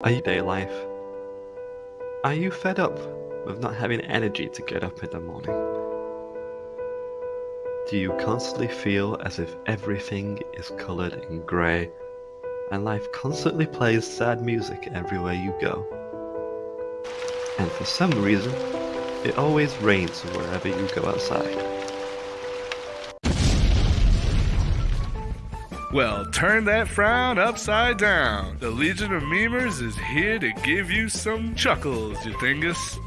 Everyday life. Are you fed up with not having energy to get up in the morning? Do you constantly feel as if everything is colored in grey and life constantly plays sad music everywhere you go? And for some reason, it always rains wherever you go outside. Well, turn that frown upside down. The Legion of Memers is here to give you some chuckles, you dingus.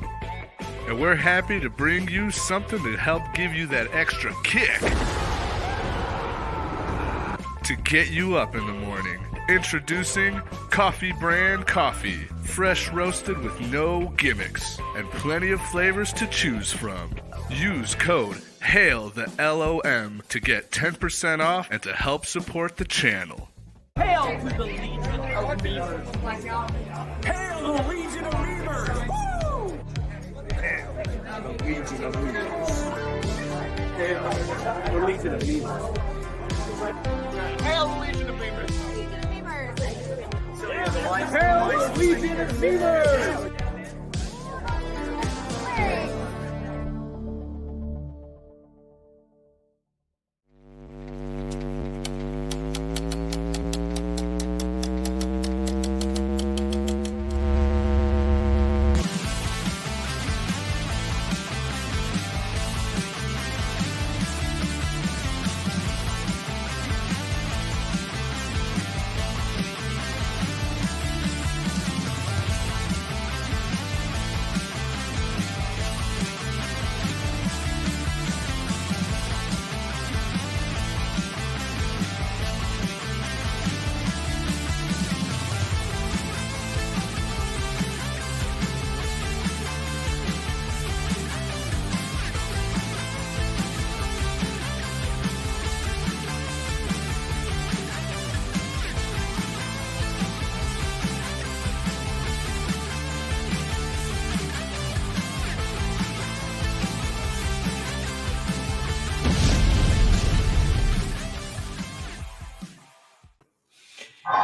And we're happy to bring you something to help give you that extra kick to get you up in the morning. Introducing Coffee Brand Coffee. Fresh roasted with no gimmicks and plenty of flavors to choose from. Use code HAIL the LOM to get 10% off and to help support the channel. Hail to the Legion of Memers! Hail to the Legion of Memers! Woo! Hail the Legion of Memers! Hail the Legion of Memers! Hail the Legion of Memers! Hail the Legion of Memers!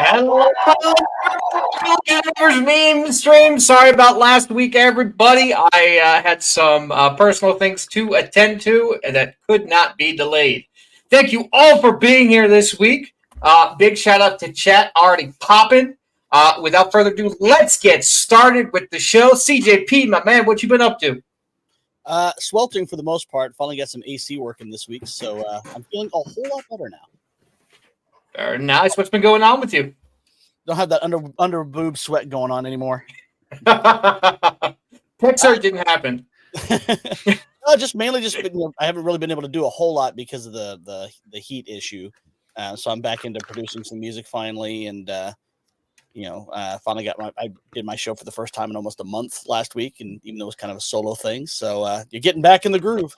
Hello, Memers Memestream. Sorry about last week, everybody. I had some personal things to attend to that could not be delayed. Thank you all for being here this week. Big shout out to chat already popping. Without further ado, let's get started with the show. CJP, my man, what you been up to? Sweltering for the most part. Finally got some AC working this week, so I'm feeling a whole lot better now. Very nice. What's been going on with you? Don't have that under boob sweat going on anymore. Pixar didn't happen. Just mainly I haven't really been able to do a whole lot because of the heat issue. So I'm back into producing some music finally, and finally I did my show for the first time in almost a month last week, and even though it was kind of a solo thing, so you're getting back in the groove.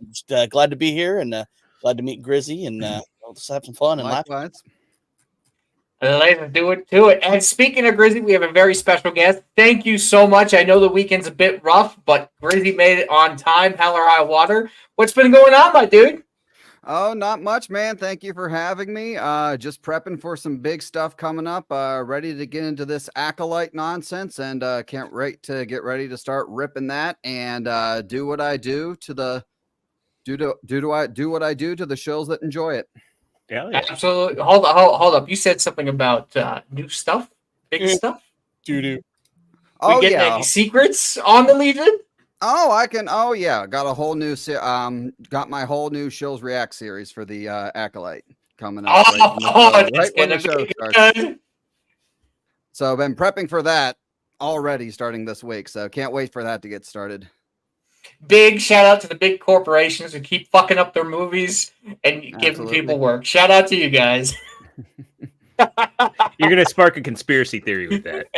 I'm just glad to be here and glad to meet Grizzy and let's have some fun and laugh. Let's do it to it. And speaking of Grizzy, we have a very special guest. Thank you so much. I know the weekend's a bit rough, but Grizzy made it on time, hell or high water. What's been going on, my dude? Oh, not much, man. Thank you for having me. Just prepping for some big stuff coming up. Ready to get into this acolyte nonsense, and can't wait to get ready to start ripping that and do what I do to the shows that enjoy it. Yeah. Absolutely. Hold up. You said something about new stuff, big stuff. Doo-doo. We getting any secrets on the Legion? Oh, I can. Oh, yeah. Got a whole new. Got my whole new Shills React series for the acolyte coming up. Right when the show starts. So I've been prepping for that already, starting this week. So can't wait for that to get started. Big shout out to the big corporations who keep fucking up their movies and giving people work. Shout out to you guys. You're gonna spark a conspiracy theory with that.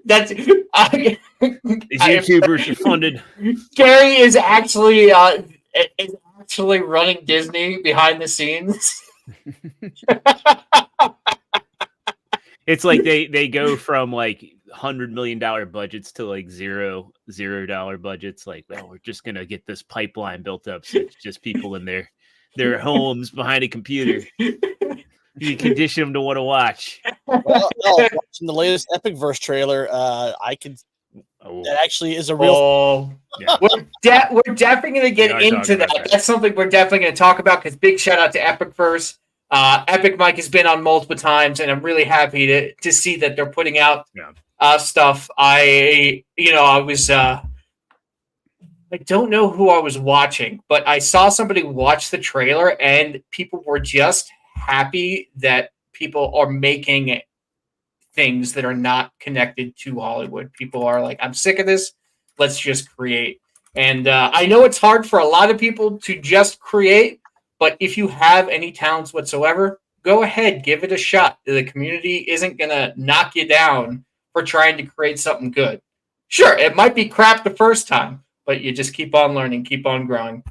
That's These YouTubers are funded. Gary is actually running Disney behind the scenes. It's like they go from like $100 million budgets to like $0 budgets. Like, well, we're just gonna get this pipeline built up so it's just people in their homes behind a computer. You condition them to want to watch. Well, no, watching the latest Epic Verse trailer, I could. That actually is a real. Oh, Yeah. we're definitely going to get We are into talking that. about that. That's something we're definitely going to talk about because big shout out to Epic Verse. Epic Mike has been on multiple times, and I'm really happy to see that they're putting out stuff. I was I don't know who I was watching, but I saw somebody watch the trailer, and people were just happy that people are making things that are not connected to Hollywood. People are like, I'm sick of this. Let's just create. And I know it's hard for a lot of people to just create, but if you have any talents whatsoever, go ahead, give it a shot. The community isn't going to knock you down for trying to create something good. Sure, it might be crap the first time, but you just keep on learning, keep on growing.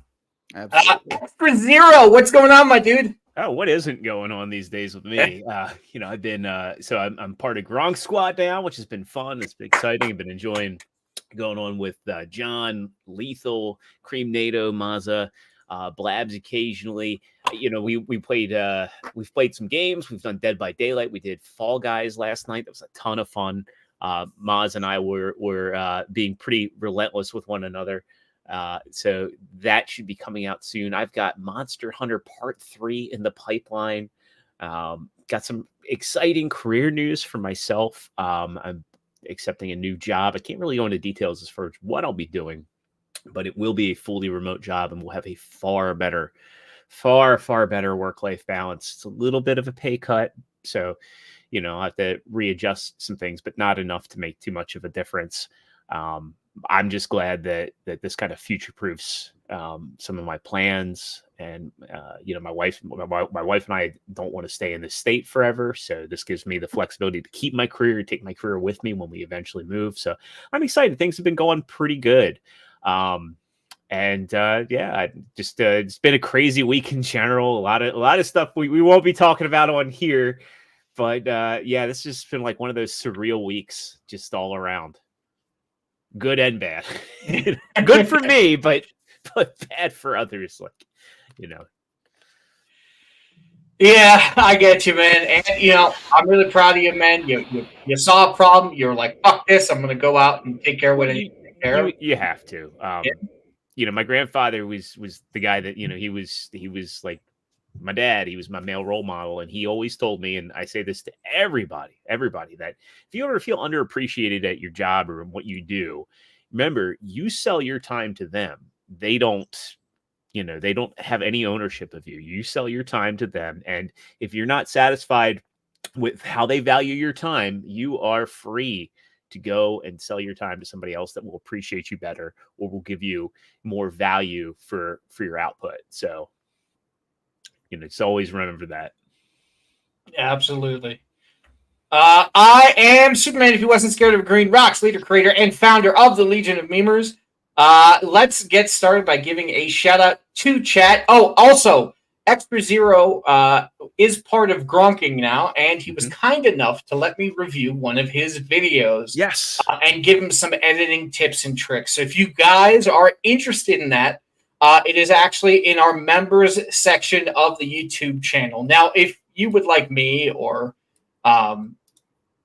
Extra Zero, what's going on, my dude? Oh, what isn't going on these days with me? I've been I'm part of Gronk Squad now, which has been fun. It's been exciting. I've been enjoying going on with John, Lethal, Cream NATO, Mazza, Blabs occasionally. We've played some games. We've done Dead by Daylight. We did Fall Guys last night. That was a ton of fun. Maz and I were being pretty relentless with one another. So that should be coming out soon. I've got Monster Hunter Part 3 in the pipeline. Got some exciting career news for myself. I'm accepting a new job. I can't really go into details as far as what I'll be doing, but it will be a fully remote job, and we'll have a far better work-life balance. It's a little bit of a pay cut, so I have to readjust some things, but not enough to make too much of a difference. I'm just glad that this kind of future-proofs some of my plans, and my wife and I don't want to stay in this state forever, so this gives me the flexibility to keep my career, take my career with me when we eventually move. So I'm excited. Things have been going pretty good. It's been a crazy week in general. A lot of stuff we won't be talking about on here. But this has just been like one of those surreal weeks, just all around. Good and bad. Good for me, but bad for others. Yeah, I get you, man. And I'm really proud of you, man. You saw a problem. You're like, fuck this. I'm going to go out and take care of what I need to take care of. You have to. My grandfather was the guy that he was like my dad. He was my male role model, and he always told me, and I say this to everybody, that if you ever feel underappreciated at your job or in what you do, remember, you sell your time to them. They don't have any ownership of you. You sell your time to them, and if you're not satisfied with how they value your time, you are free to go and sell your time to somebody else that will appreciate you better or will give you more value for your output. So just always remember that. Absolutely. I am Superman if he wasn't scared of green rocks, leader, creator, and founder of the Legion of Memers. Let's get started by giving a shout out to chat. Oh, also, Extra Zero is part of Gronking now, and he was kind enough to let me review one of his videos. Yes. And give him some editing tips and tricks. So if you guys are interested in that, it is actually in our members section of the YouTube channel. Now, if you would like me or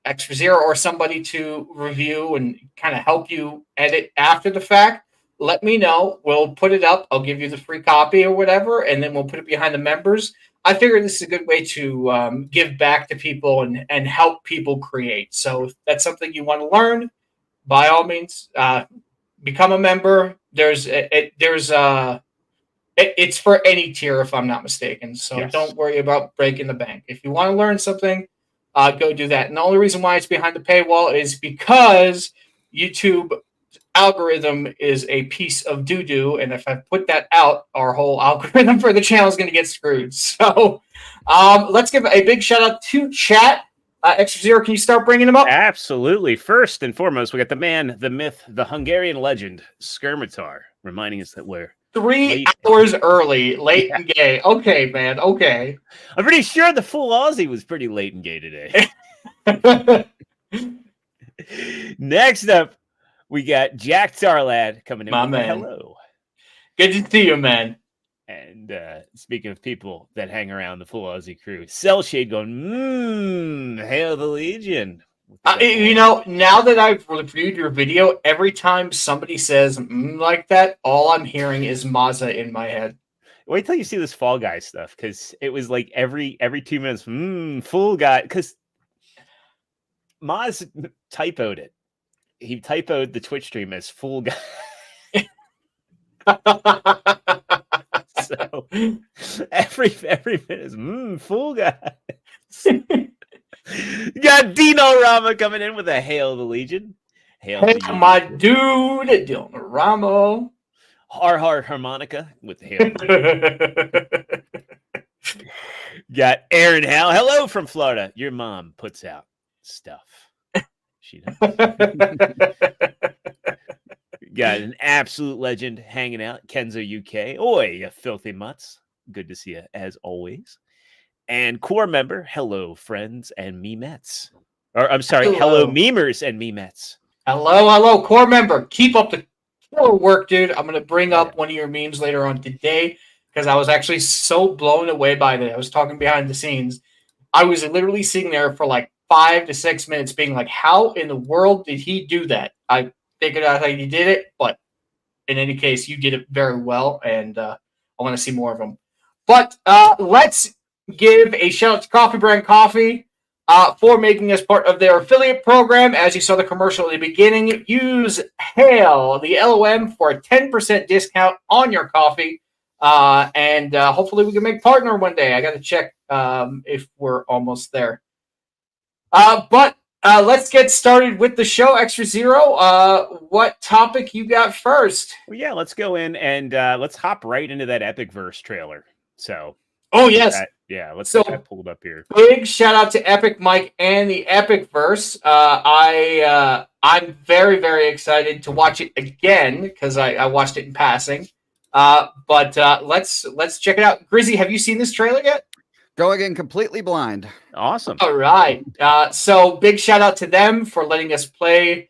Extra Zero or somebody to review and kind of help you edit after the fact, let me know. We'll put it up. I'll give you the free copy or whatever, and then we'll put it behind the members. I figure this is a good way to give back to people and help people create. So if that's something you want to learn, by all means, become a member. It's for any tier, if I'm not mistaken. So Yes. Don't worry about breaking the bank. If you want to learn something, go do that. And the only reason why it's behind the paywall is because YouTube algorithm is a piece of doo-doo, and if I put that out, our whole algorithm for the channel is going to get screwed. So let's give a big shout out to chat. Extra Zero, can you start bringing them up? Absolutely. First and foremost, we got the man, the myth, the Hungarian legend, Skirmitar, reminding us that we're 3 hours early, late and gay. Okay, man. Okay. I'm pretty sure the full Aussie was pretty late and gay today. Next up, we got Jack Tarlad coming in. My with man. Hello. Good to see you, man. And speaking of people that hang around the full Aussie crew, Cell Shade going, hail the Legion. Now that I've reviewed your video, every time somebody says like that, all I'm hearing is Mazza in my head. Wait till you see this Fall Guy stuff, because it was like every 2 minutes, Fool Guy, because Maz typoed it. He typoed the Twitch stream as Fool Guy. So every minute is Fool Guy. You got Dino Rama coming in with a hail the Legion. Hail my dude, Dino Rama. Har harmonica with the hail. Got Aaron Hal. Hello from Florida. Your mom puts out stuff. She does. Got an absolute legend hanging out, Kenzo UK. Oi, you filthy mutts. Good to see you as always. And core member, hello, friends and memettes. Or I'm sorry, hello memers and memettes. Hello, core member. Keep up the killer work, dude. I'm gonna bring up one of your memes later on today because I was actually so blown away by that. I was talking behind the scenes. I was literally sitting there for like 5 to 6 minutes, being like, "How in the world did he do that?" I figured out how you did it, but in any case, you did it very well, and I want to see more of them. But let's give a shout out to Coffee Brand Coffee for making us part of their affiliate program. As you saw the commercial at the beginning, use HAIL, the LOM, for a 10% discount on your coffee. And hopefully we can make partner one day. I got to check if we're almost there. But let's get started with the show. Extra Zero, what topic you got first? Well, yeah, let's go in and let's hop right into that Epic Verse trailer. So, oh yes, let's get that pulled up here. Big shout out to Epic Mike and the Epic Verse. I'm very, very excited to watch it again because I watched it in passing. But let's check it out. Grizzy, have you seen this trailer yet? Going in completely blind. Awesome. All right. So big shout out to them for letting us play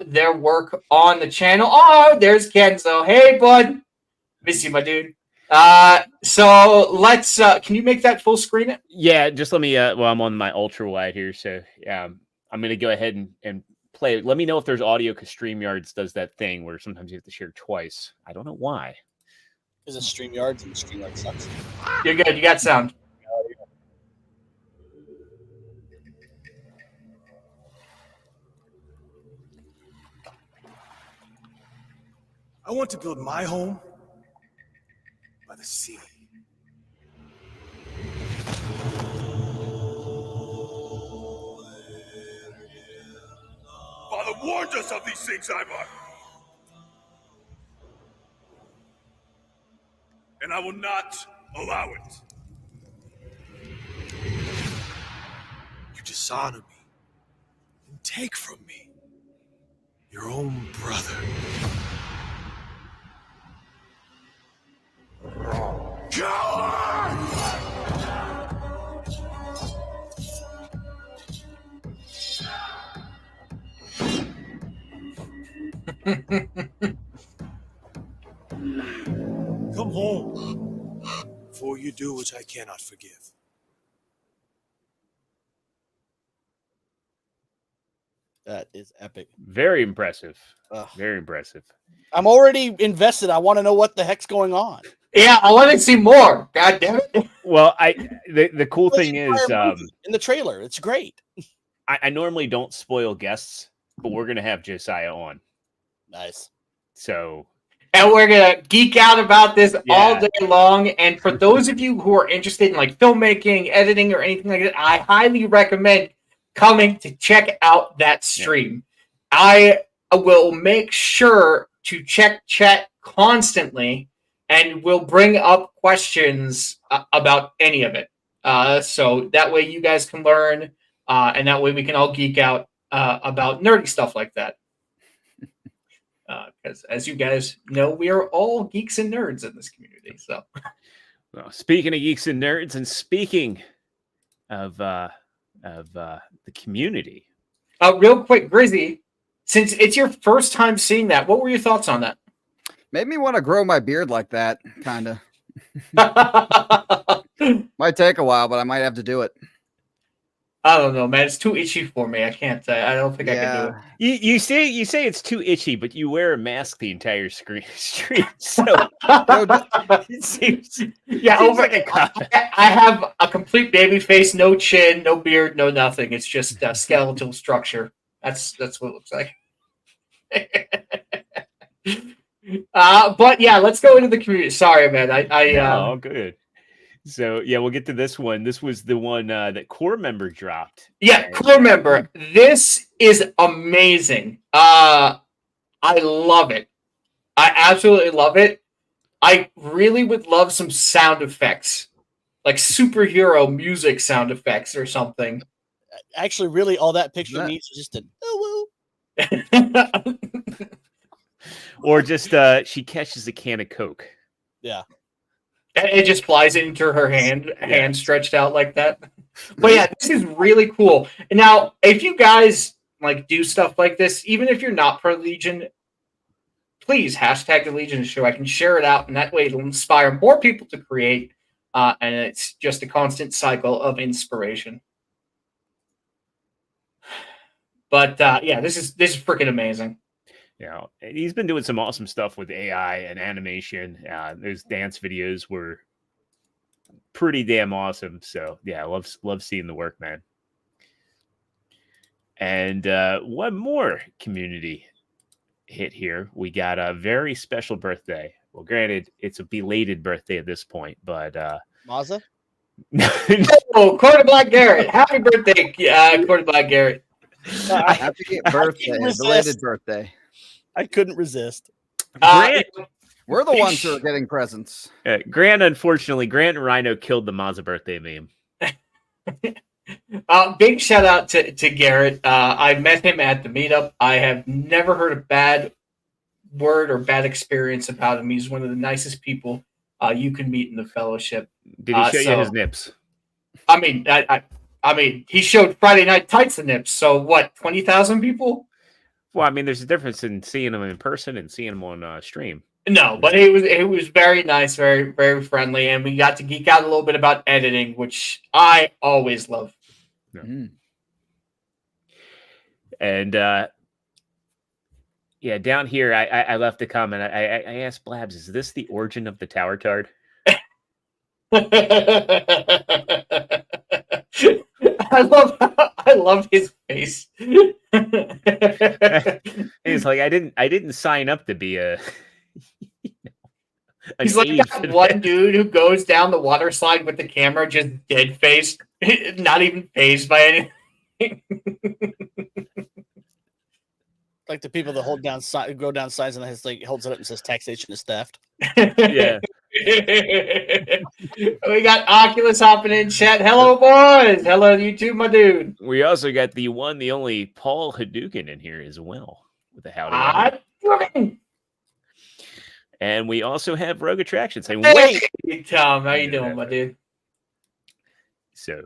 their work on the channel. Oh, there's Kenzo. Hey, bud. Miss you, my dude. So let's. Can you make that full screen it? Yeah, just let me. Well, I'm on my ultra wide here, so I'm going to go ahead and play it. Let me know if there's audio, because StreamYards does that thing where sometimes you have to share twice. I don't know why. Is it StreamYards and StreamYards sucks? You're good. You got sound. I want to build my home by the sea. Father warned us of these things, Ivar. And I will not allow it. You dishonor me and take from me your own brother. Coward! Come home before you do which I cannot forgive. That is epic. Very impressive. Ugh. Very impressive. I'm already invested. I want to know what the heck's going on. Yeah, I want to see more. God damn it. Well, the cool thing is in the trailer, it's great. I normally don't spoil guests, but we're gonna have Josiah on. Nice. So, and we're gonna geek out about this all day long. And for those of you who are interested in like filmmaking, editing, or anything like that, I highly recommend coming to check out that stream. I will make sure to check chat constantly, and we'll bring up questions about any of it. So that way you guys can learn, and that way we can all geek out about nerdy stuff like that. Because as you guys know, we are all geeks and nerds in this community. So, well, speaking of geeks and nerds, and speaking of the community, real quick, Grizzy, since it's your first time seeing that, what were your thoughts on that? Made me want to grow my beard like that, kind of. Might take a while, but I might have to do it. I don't know, man. It's too itchy for me. I can't. I don't think I can do it. You say it's too itchy, but you wear a mask the entire stream. So it seems like a cop. I have a complete baby face, no chin, no beard, no nothing. It's just a skeletal structure. That's what it looks like. But yeah, let's go into the community. Sorry, man. Oh, good. So yeah, we'll get to this one. This was the one that core member dropped. Yeah, core member. This is amazing. I love it. I absolutely love it. I really would love some sound effects, like superhero music sound effects or something. Actually, really, all that picture needs is just a oh woo. Or just she catches a can of Coke. Yeah. It just flies into her hand stretched out like that. But yeah, this is really cool. Now, if you guys like do stuff like this, even if you're not pro Legion, please hashtag the Legion show. I can share it out, and that way it'll inspire more people to create. And it's just a constant cycle of inspiration. But yeah, this is freaking amazing. Yeah, he's been doing some awesome stuff with AI and animation. Those dance videos were pretty damn awesome. So yeah, I love seeing the work, man. And one more community hit here. We got a very special birthday. Well, granted, it's a belated birthday at this point, but Mazza? Oh, Corey Black Garrett. Happy birthday, Corey Black Garrett. Happy birthday, belated birthday. I couldn't resist. Grant, we're the ones who are getting presents. Grant and Rhino killed the Mazza birthday meme. Big shout out to Garrett. I met him at the meetup. I have never heard a bad word or bad experience about him. He's one of the nicest people you can meet in the fellowship. Did he show you his nips? I mean, I mean, he showed Friday Night Tights the nips. So what? 20,000 people? Well, I mean, there's a difference in seeing him in person and seeing him on stream. No, but it was very nice, very, very friendly, and we got to geek out a little bit about editing, which I always love. Yeah. And yeah, down here, I left a comment. I asked Blabs, "Is this the origin of the Tower Tard?" I love his face. He's like, I didn't sign up to be a. He's like that one dude who goes down the water slide with the camera just dead faced, not even phased by anything. Like the people that go down signs and it's like holds it up and says taxation is theft. Yeah. We got Oculus hopping in chat. Hello, boys. Hello, YouTube, my dude. We also got the one, the only Paul Hadouken in here as well with the howdy. And we also have Rogue Attraction saying, "Wait, hey, Tom, how you doing, my dude?" So,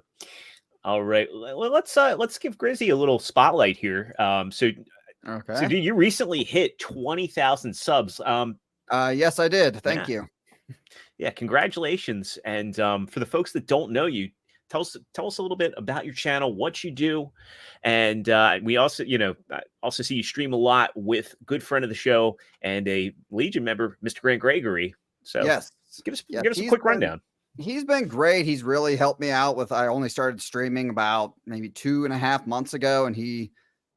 all right, well, let's give Grizzy a little spotlight here. So dude, you recently hit 20,000 subs. Yes, I did. Thank you. Yeah, congratulations. And for the folks that don't know you, tell us a little bit about your channel, what you do, and we also, also see you stream a lot with good friend of the show and a Legion member, Mr. Grant Gregory. So yes, give us a quick rundown. He's been great. He's really helped me out with. I only started streaming about maybe 2.5 months ago, and he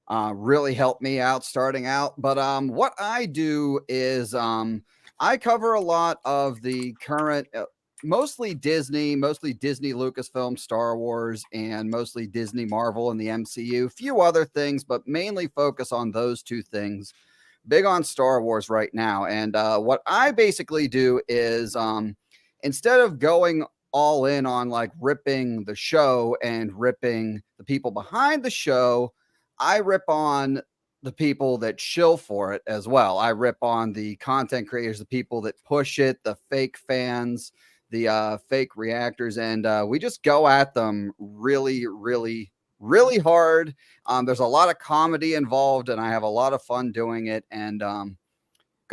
really helped me out starting out. But what I do is I cover a lot of the current. Mostly Disney Lucasfilm, Star Wars, and mostly Disney Marvel and the MCU. Few other things, but mainly focus on those two things. Big on Star Wars right now. And what I basically do is instead of going all in on like ripping the show and ripping the people behind the show, I rip on the people that shill for it as well. I rip on the content creators, the people that push it, the fake fans, the fake reactors, and we just go at them really, really, really hard. There's a lot of comedy involved, and I have a lot of fun doing it. And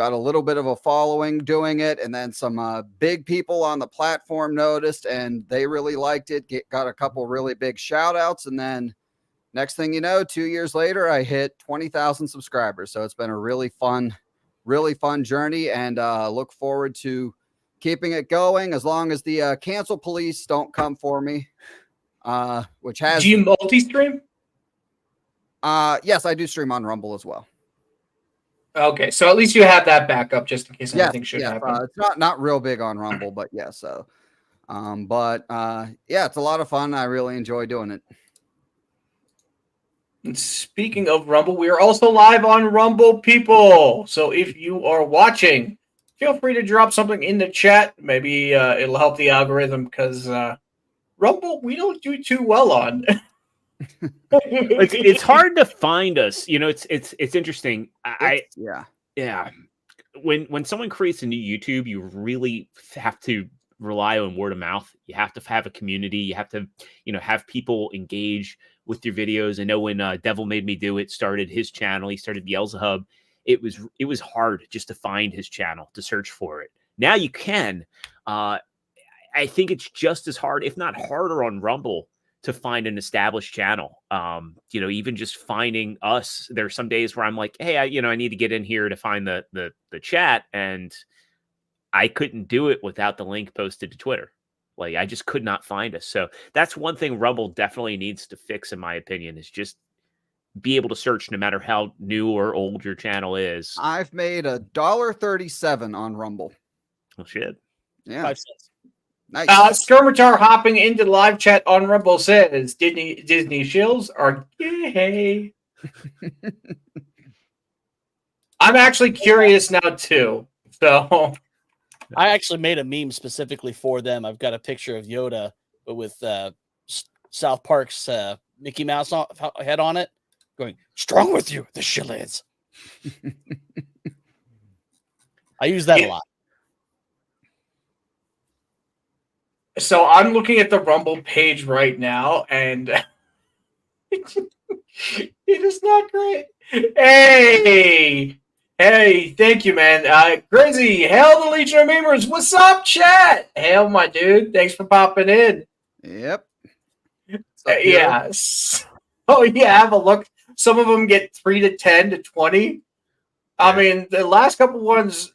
got a little bit of a following doing it, and then some big people on the platform noticed, and they really liked it. Got a couple really big shout outs, and then next thing you know, 2 years later, I hit 20,000 subscribers. So it's been a really fun journey, and look forward to keeping it going as long as the cancel police don't come for me. Which has... Do you multi-stream? Yes, I do stream on Rumble as well. Okay, so at least you have that backup just in case anything should happen. It's not real big on Rumble, but yeah. So, yeah, it's a lot of fun. I really enjoy doing it. And speaking of Rumble, we are also live on Rumble, people. So if you are watching, feel free to drop something in the chat. Maybe it'll help the algorithm, because Rumble we don't do too well on. It's hard to find us. You know, it's interesting. Yeah. When someone creates a new YouTube, you really have to rely on word of mouth. You have to have a community. You have to, have people engage with your videos. I know when Devil Made Me Do It started his channel, he started Beelzehub. It was hard just to find his channel, to search for it. Now you can. I think it's just as hard, if not harder, on Rumble to find an established channel. Even just finding us. There's some days where I'm like, hey, I need to get in here to find the chat, and I couldn't do it without the link posted to Twitter. Like, I just could not find us. So that's one thing Rumble definitely needs to fix, in my opinion, is just be able to search no matter how new or old your channel is. I've made $1.37 on Rumble. Well, shit. Yeah. 5 cents. Nice. Skirmitar hopping into the live chat on Rumble says Disney shills are gay. I'm actually curious now too. So I actually made a meme specifically for them. I've got a picture of Yoda, but with South Park's Mickey Mouse head on it, going, "Strong with you, the shillids." I use that a lot. So I'm looking at the Rumble page right now, and it is not great. Hey, thank you, man. Grizzy, hail the Legion of Memers. What's up, chat? Hail, my dude. Thanks for popping in. Yep. Yes. Oh, yeah, have a look. Some of them get 3 to 10 to 20. I mean, the last couple ones,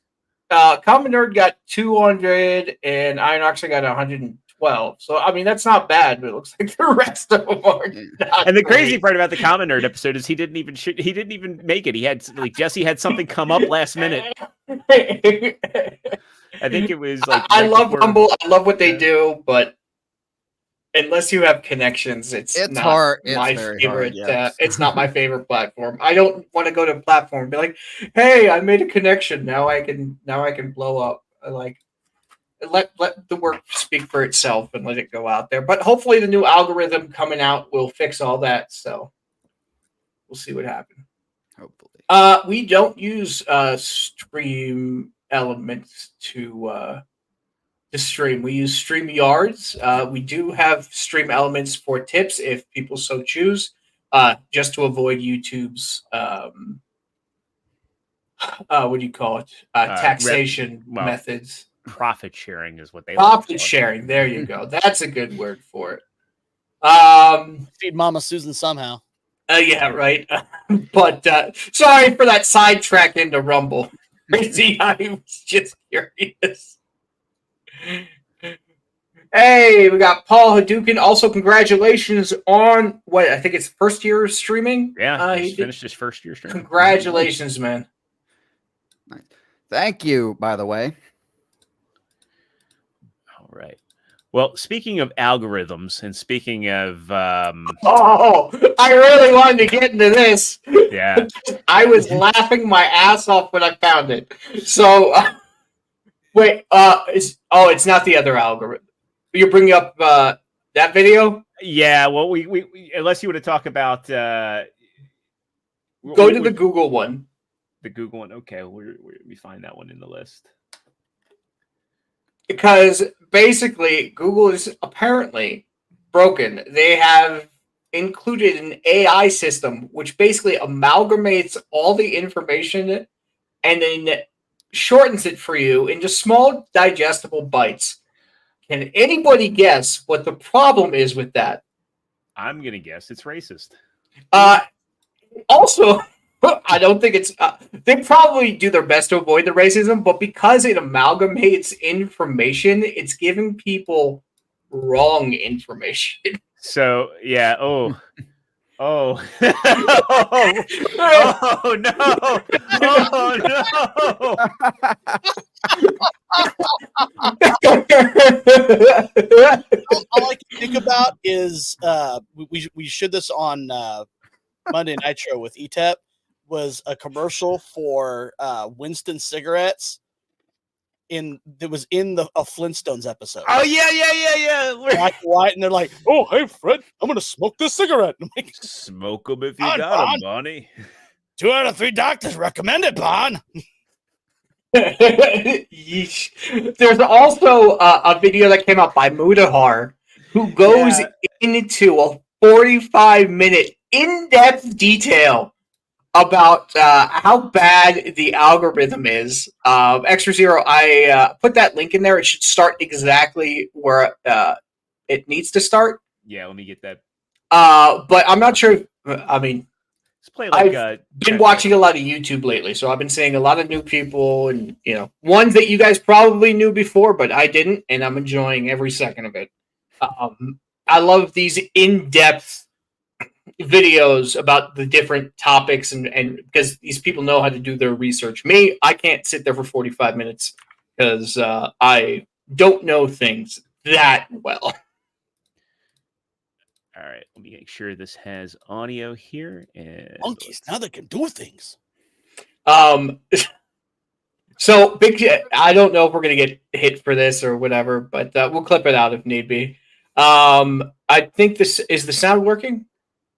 Common Nerd got 200 and Iron Oxide got 112. So, I mean, that's not bad, but it looks like the rest of them are not. And the crazy part about the Common Nerd episode is he didn't even make it. He had, Jesse had something come up last minute. I think it was like, I love Rumble. I love what they do, but unless you have connections, it's not hard. my very favorite. hard, yes. It's not my favorite platform. I don't want to go to a platform and be like, "Hey, I made a connection. Now I can blow up." I like let the work speak for itself and let it go out there. But hopefully, the new algorithm coming out will fix all that. So we'll see what happens. Hopefully, we don't use stream elements to stream. We use StreamYards. We do have stream elements for tips if people so choose, just to avoid YouTube's what do you call it? Taxation methods. Profit sharing is what they Profit sharing. There you go. That's a good word for it. Feed Mama Susan somehow. Yeah, right. But sorry for that sidetrack into Rumble. Crazy, I was just curious. Hey, we got Paul Hadouken. Also, congratulations on what I think it's first year streaming. Yeah, he finished his first year streaming. Congratulations, man. thank you. By the way, All right. Well, speaking of algorithms and speaking of, Oh, I really wanted to get into this. yeah, I was laughing my ass off when I found it. So. Wait, it's not the other algorithm. You're bringing up that video? yeah. Well, we unless you want to talk about, Go to the Google one. The Google one. Okay, where we find that one in the list? Because basically, Google is apparently broken. They have included an AI system which basically amalgamates all the information and then shortens it for you into small, digestible bites. Can anybody guess what the problem is with that? I'm gonna guess it's racist. Also, I don't think it's. They probably do their best to avoid the racism, but because it amalgamates information, it's giving people wrong information. So yeah. Oh. Oh. Oh no. Oh no. All I can think about is we showed this on Monday Night Show with ETEP, was a commercial for Winston cigarettes that was in a Flintstones episode. Oh yeah. Black and white, and they're like, "Oh, hey Fred, I'm gonna smoke this cigarette." I'm like, Smoke them if you Bon, got them, Bon. Bonnie. 2 out of 3 doctors recommend it, Bon. Yeesh. There's also a video that came out by Mudahar, who goes into a 45-minute in-depth detail about how bad the algorithm is. Extra Zero, I put that link in there. It should start exactly where it needs to start. Yeah, let me get that. But I'm not sure. I mean, Let's play like I've been watching a lot of YouTube lately, so I've been seeing a lot of new people, and ones that you guys probably knew before, but I didn't, and I'm enjoying every second of it. I love these in-depth videos about the different topics, and because these people know how to do their research. Me, I can't sit there for 45 minutes because I don't know things that well. All right, let me make sure this has audio here. And Monkeys, now they can do things. So big. I don't know if we're gonna get hit for this or whatever, but we'll clip it out if need be. I think this is the sound working.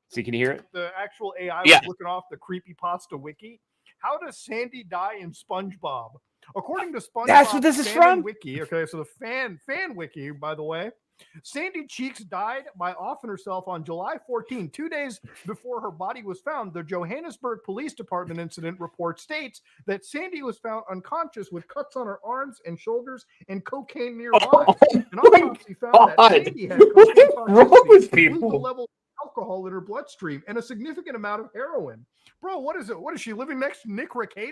So can you hear it? The actual AI Yeah. was looking off the creepypasta wiki. How does Sandy die in SpongeBob? According to SpongeBob, That's what this is from? Wiki. Okay, so the fan wiki, by the way, Sandy Cheeks died by offing herself on July 14, 2 days before her body was found. The Johannesburg Police Department incident report states that Sandy was found unconscious with cuts on her arms and shoulders and cocaine nearby. An autopsy found that Sandy had cocaine wrong with toxicity, people? low level alcohol in her bloodstream, and a significant amount of heroin. Bro, what is it? What is she living next to Nick Rekieta?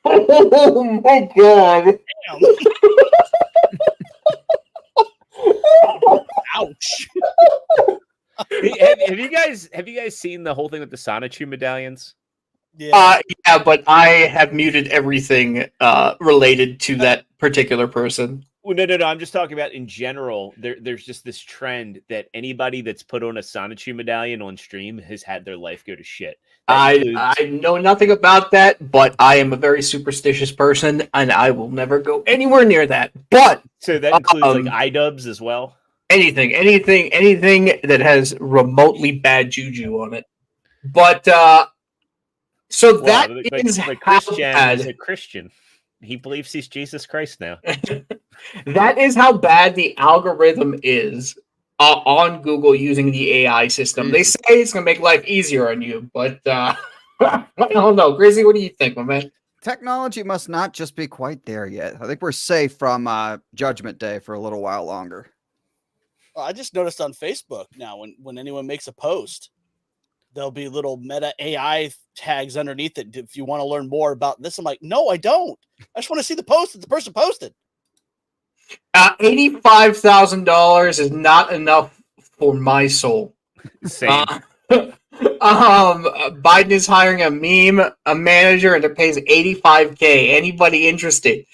Oh my god! Ouch. Have you guys seen the whole thing with the Sonichu medallions? Yeah. Yeah, but I have muted everything related to that particular person. Well, no. I'm just talking about in general. There's just this trend that anybody that's put on a Sonichu medallion on stream has had their life go to shit. I know nothing about that, but I am a very superstitious person, and I will never go anywhere near that. But so that includes like iDubbbz as well. anything that has remotely bad juju on it. But so that is like how Christian bad. is a Christian. He believes he's Jesus Christ now. That is how bad the algorithm is on Google using the AI system. They say it's going to make life easier on you, but I don't know. Grizzly, what do you think, my man? Technology must not just be quite there yet. I think we're safe from Judgment Day for a little while longer. Well, I just noticed on Facebook now when anyone makes a post, there'll be little meta AI tags underneath it. If you want to learn more about this, I'm like, no, I don't. I just want to see the post that the person posted. $85,000 is not enough for my soul. Same. Biden is hiring a manager, and it pays $85K. Anybody interested?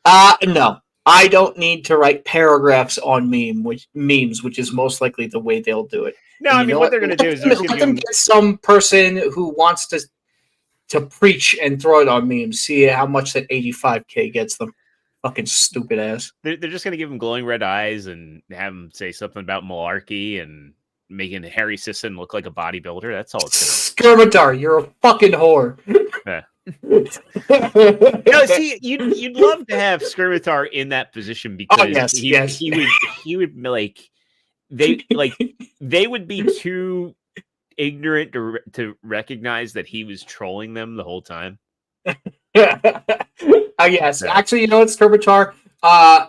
No. I don't need to write paragraphs on memes, which is most likely the way they'll do it. No, I mean what they're going to do is let them get some person who wants to preach and throw it on memes. See how much that $85K gets them. Fucking stupid ass. They're just going to give him glowing red eyes and have him say something about malarkey and making Harry Sisson look like a bodybuilder. That's all it's going to. Skirmitar, you're a fucking whore. Yeah. No, see, you'd love to have Skirmitar in that position because he would like they would be too ignorant to recognize that he was trolling them the whole time? Yes, actually, you know what, Skirbitar?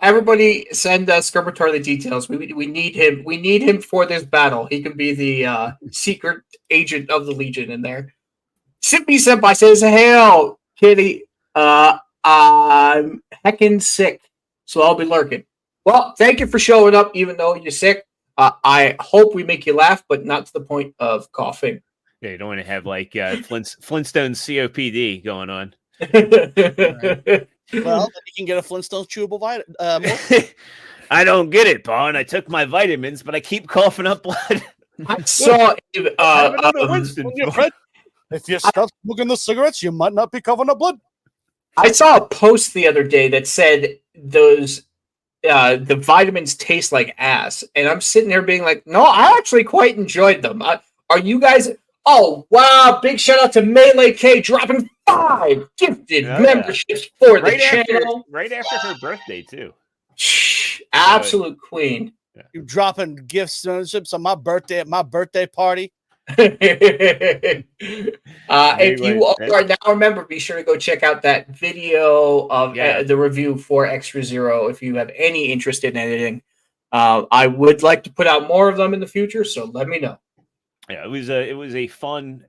Everybody send Skirbitar the details. We need him. We need him for this battle. He can be the secret agent of the Legion in there. Sippy Senpai says, "Hail, kitty. I'm heckin' sick, so I'll be lurking." Well, thank you for showing up, even though you're sick. I hope we make you laugh, but not to the point of coughing. Yeah, you don't want to have like Flintstones COPD going on. Right. Well, then you can get a Flintstones chewable vitamin. I don't get it, Bond. I took my vitamins, but I keep coughing up blood. I saw. Winston, if you stop smoking the cigarettes, you might not be coughing up blood. I saw a post the other day that said those the vitamins taste like ass, and I'm sitting there being like, no, I actually quite enjoyed them. Are you guys? Oh wow! Big shout out to Melee K dropping 5 gifted memberships for the channel right after her birthday too. Absolute queen. You dropping gifts memberships on my birthday party. If you are now, remember, be sure to go check out that video of the review for Extra Zero if you have any interest in editing. I would like to put out more of them in the future, so let me know. Yeah, it was a fun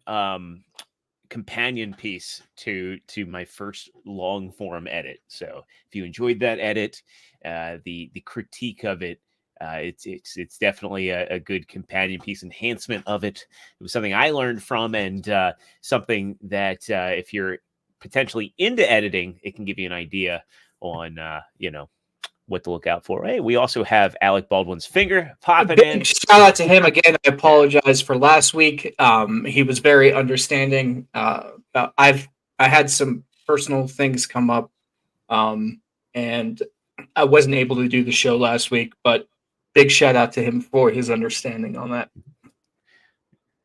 companion piece to my first long form edit. So if you enjoyed that edit, the critique of it, it's definitely a good companion piece, enhancement of it. It was something I learned from, and something that if you're potentially into editing, it can give you an idea on what to look out for. Hey, we also have Alec Baldwin's finger popping in. Shout out to him again. I apologize for last week. He was very understanding. I had some personal things come up, and I wasn't able to do the show last week, but big shout out to him for his understanding on that.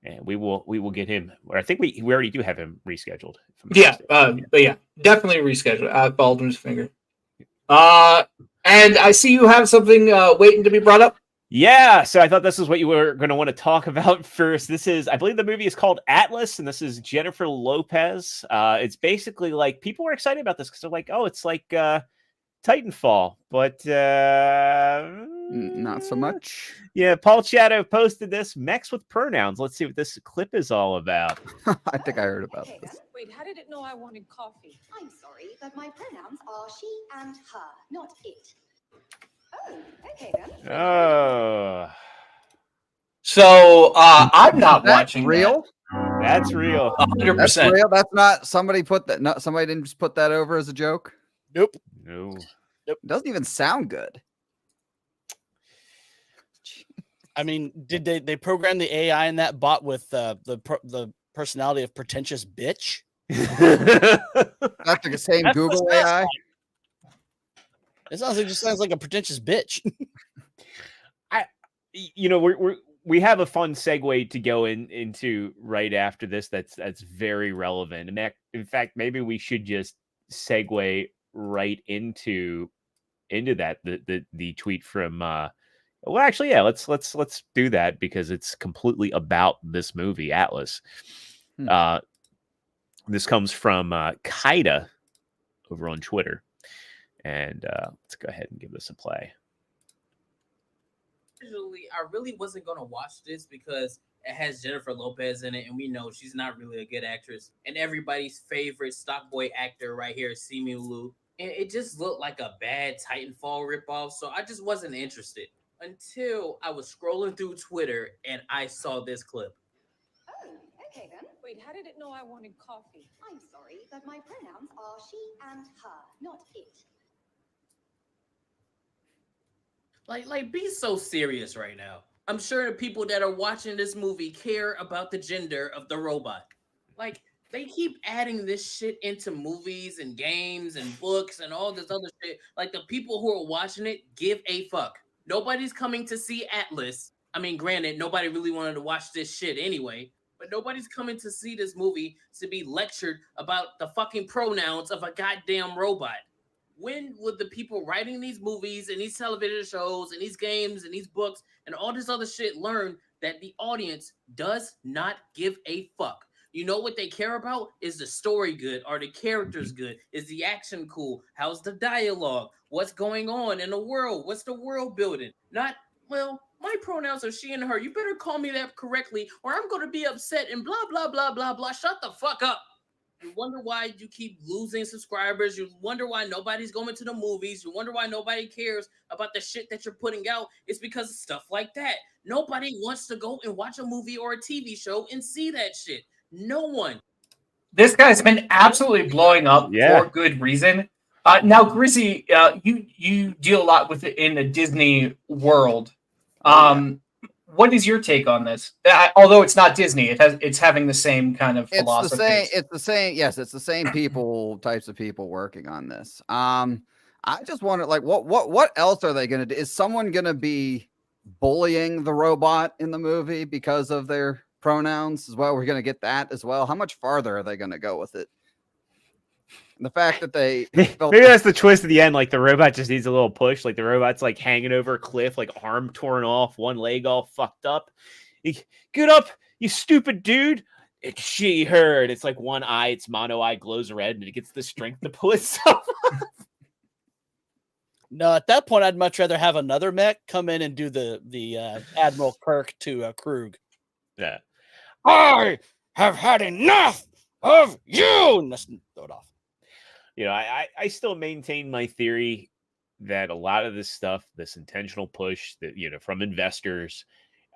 And we will get him. Or I think we already do have him rescheduled. But yeah, definitely rescheduled. Alec Baldwin's finger. And I see you have something waiting to be brought up. Yeah, so I thought this is what you were going to want to talk about first. This is, I believe the movie is called Atlas, and this is Jennifer Lopez. It's basically like, people were excited about this because they're like, oh, it's like Titanfall, but not so much. Yeah, Paul Chato posted this, mechs with pronouns. Let's see what this clip is all about. I think I heard about this. Wait, how did it know I wanted coffee? I'm sorry, but my pronouns are she and her, not it. Oh, okay then. Oh. So I'm not watching real. That's real. 100%. That's real. That's not somebody put that. No, somebody didn't just put that over as a joke. Nope. No. It doesn't even sound good. I mean, did they program the AI in that bot with the personality of pretentious bitch? That's the same That's Google what it AI. It sounds like a pretentious bitch. We have a fun segue to go into right after this. That's very relevant. And in fact, maybe we should just segue right into that. The tweet from. Well, actually, yeah. Let's do that because it's completely about this movie, Atlas. This comes from Kaida over on Twitter. And let's go ahead and give this a play. Originally, I really wasn't going to watch this because it has Jennifer Lopez in it, and we know she's not really a good actress. And everybody's favorite stock boy actor right here is Simu Liu. And it just looked like a bad Titanfall ripoff, so I just wasn't interested. Until I was scrolling through Twitter, and I saw this clip. Oh, okay then. Wait, how did it know I wanted coffee? I'm sorry, but my pronouns are she and her, not it. Like, be so serious right now. I'm sure the people that are watching this movie care about the gender of the robot. Like, they keep adding this shit into movies and games and books and all this other shit. Like, the people who are watching it give a fuck. Nobody's coming to see Atlas. I mean, granted, nobody really wanted to watch this shit anyway, but nobody's coming to see this movie to be lectured about the fucking pronouns of a goddamn robot. When would the people writing these movies and these television shows and these games and these books and all this other shit learn that the audience does not give a fuck? You know what they care about? Is the story good? Are the characters good? Is the action cool? How's the dialogue? What's going on in the world? What's the world building? Not, well, my pronouns are she and her. You better call me that correctly or I'm going to be upset and blah, blah, blah, blah, blah. Shut the fuck up. You wonder why you keep losing subscribers. You wonder why nobody's going to the movies. You wonder why nobody cares about the shit that you're putting out. It's because of stuff like that. Nobody wants to go and watch a movie or a TV show and see that shit. No one. This guy's been absolutely blowing up for good reason. Now, Grizzy, you deal a lot with it in the Disney world. What is your take on this? Although it's not Disney, it's having the same kind of philosophy. It's the same. Yes, it's the same types of people working on this. I just wonder, like, what else are they going to do? Is someone going to be bullying the robot in the movie because of their pronouns as well? We're going to get that as well. How much farther are they going to go with it? And the fact that they maybe that's the twist at the end. Like the robot just needs a little push. Like the robot's like hanging over a cliff, like arm torn off, one leg all fucked up. Get up, you stupid dude. It's she, her. And it's like one eye, it's mono eye, glows red, and it gets the strength to pull itself up. No, at that point, I'd much rather have another mech come in and do the Admiral Kirk to Krug. Yeah. I have had enough of you. And let's throw it off. You know, I still maintain my theory that a lot of this stuff, this intentional push that, you know, from investors,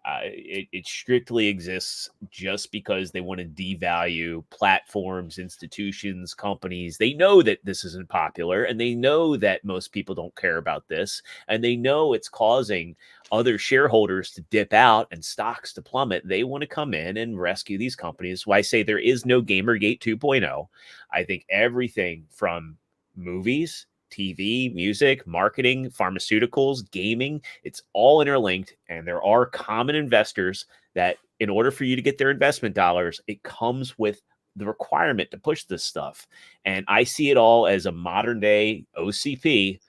it strictly exists just because they want to devalue platforms, institutions, companies. They know that this isn't popular and they know that most people don't care about this. And they know it's causing other shareholders to dip out and stocks to plummet. They want to come in and rescue these companies. Why I say there is no Gamergate 2.0. I think everything from movies, TV, music, marketing, pharmaceuticals, gaming, it's all interlinked. And there are common investors that in order for you to get their investment dollars, it comes with the requirement to push this stuff. And I see it all as a modern day OCP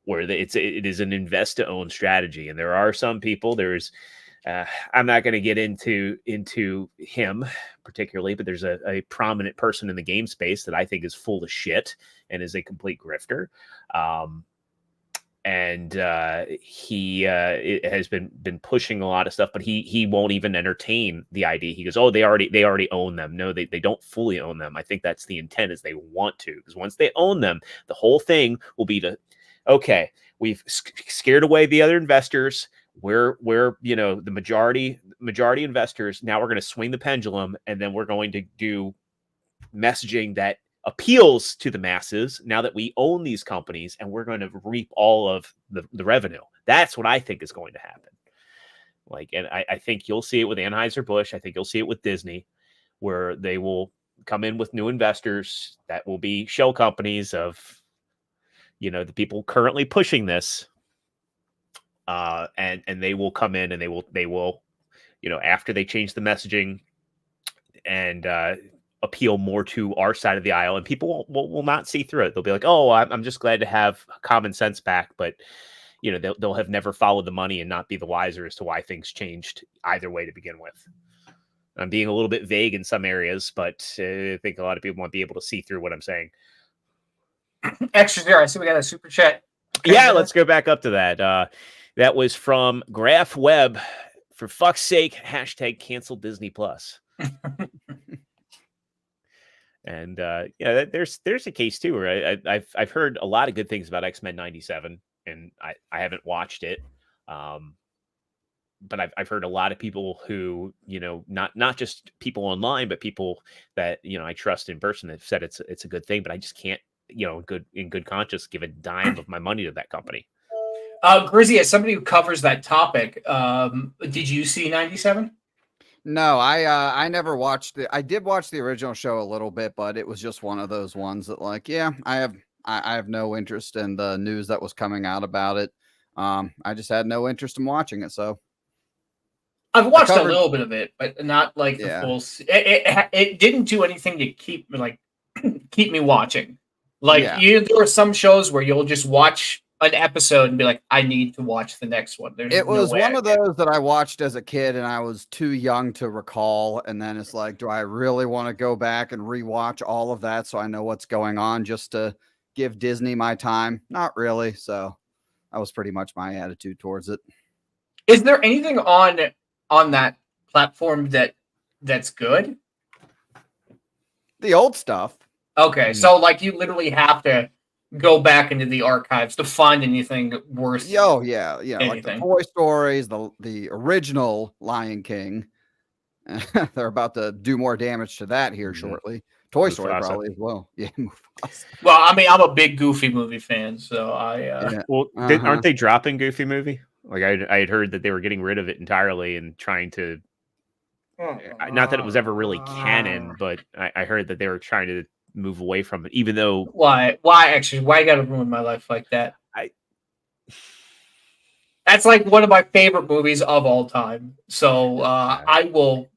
where it is an invest to own strategy. And there are some people, I'm not going to get into him particularly, but there's a prominent person in the game space that I think is full of shit and is a complete grifter. He has been pushing a lot of stuff, but he won't even entertain the idea. He goes, oh, they already own them. No, they don't fully own them. I think that's the intent, is they want to, because once they own them, the whole thing will be okay, we've scared away the other investors. We're you know, the majority investors. Now we're going to swing the pendulum, and then we're going to do messaging that appeals to the masses now that we own these companies, and we're going to reap all of the revenue. That's what I think is going to happen. Like, and I think you'll see it with Anheuser-Busch. I think you'll see it with Disney, where they will come in with new investors that will be shell companies of, you know, the people currently pushing this. And they will come in and they will, you know, after they change the messaging and appeal more to our side of the aisle, and people will not see through it. They'll be like, oh, I'm just glad to have common sense back. But, you know, they'll have never followed the money and not be the wiser as to why things changed either way to begin with. I'm being a little bit vague in some areas, but I think a lot of people won't be able to see through what I'm saying. Extra zero. I see we got a super chat. Okay, yeah, let's go back up to that. That was from Graph Web. For fuck's sake, hashtag cancel Disney Plus. And yeah, there's a case too where I've heard a lot of good things about X-Men 97, and I haven't watched it. But I've heard a lot of people who, you know, not just people online, but people that, you know, I trust in person have said it's a good thing, but I just can't, you know, in good conscience give a dime of my money to that company. Grizzy, as somebody who covers that topic, did you see 97? No, I never watched it. I did watch the original show a little bit, but it was just one of those ones that, like, yeah, I have no interest in the news that was coming out about it. I just had no interest in watching it. So I've watched a little bit of it, but not like the full. It didn't do anything to keep me watching. Like Yeah. there are some shows where you'll just watch an episode and be like, I need to watch the next one. There's It no was way one I of can. those that I watched as a kid and I was too young to recall. And then it's like, do I really want to go back and rewatch all of that so I know what's going on just to give Disney my time? Not really. So that was pretty much my attitude towards it. Is there anything on that platform that's good? The old stuff. Okay, so like you literally have to go back into the archives to find anything worth. Oh yeah, yeah, like the anything. Toy Stories, the original Lion King. They're about to do more damage to that here shortly. Toy Story Mufasa. probably as well. Yeah, Mufasa. Well, I mean, I'm a big Goofy movie fan, so I. Yeah. Well, aren't they dropping Goofy movie? Like I had heard that they were getting rid of it entirely and trying to. Not that it was ever really canon, but I heard that they were trying to move away from it, even though. Why actually? Why you gotta ruin my life like that? That's like one of my favorite movies of all time. So I will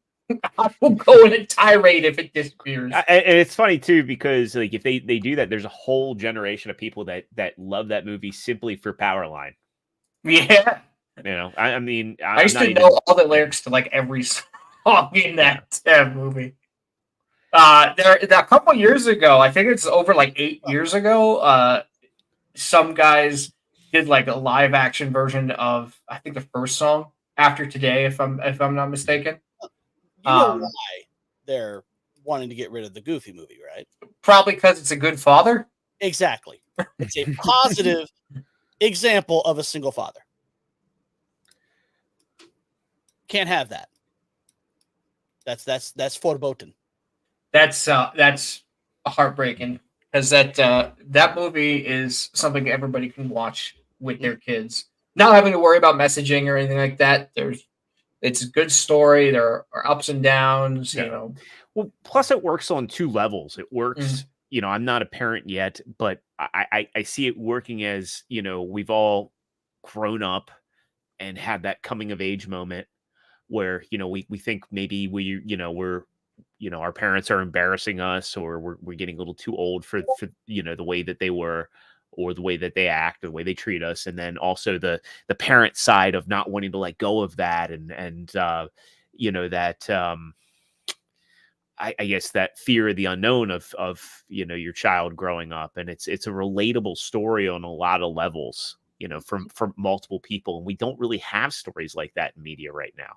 go in a tirade if it disappears. And it's funny too because like if they do that, there's a whole generation of people that love that movie simply for Powerline. Yeah, You know, I mean, I used to know all the lyrics to like every song in that movie. There a couple years ago, I think it's over like 8 years ago. Some guys did like a live action version of I think the first song After Today, if I'm not mistaken. You know why they're wanting to get rid of the Goofy movie, right? Probably because it's a good father. Exactly. It's a positive example of a single father. Can't have that. That's foreboding. That's heartbreaking because that movie is something everybody can watch with their kids, not having to worry about messaging or anything like that. It's a good story. There are ups and downs, you know. Well, plus it works on two levels. It works, you know, I'm not a parent yet, but I see it working as, you know, we've all grown up and had that coming of age moment where, you know, we think maybe we're our parents are embarrassing us or we're getting a little too old for you know, the way that they were or the way that they act, or the way they treat us. And then also the parent side of not wanting to let go of that. And you know, that, I guess that fear of the unknown of, you know, your child growing up. And it's a relatable story on a lot of levels, you know, from multiple people. And we don't really have stories like that in media right now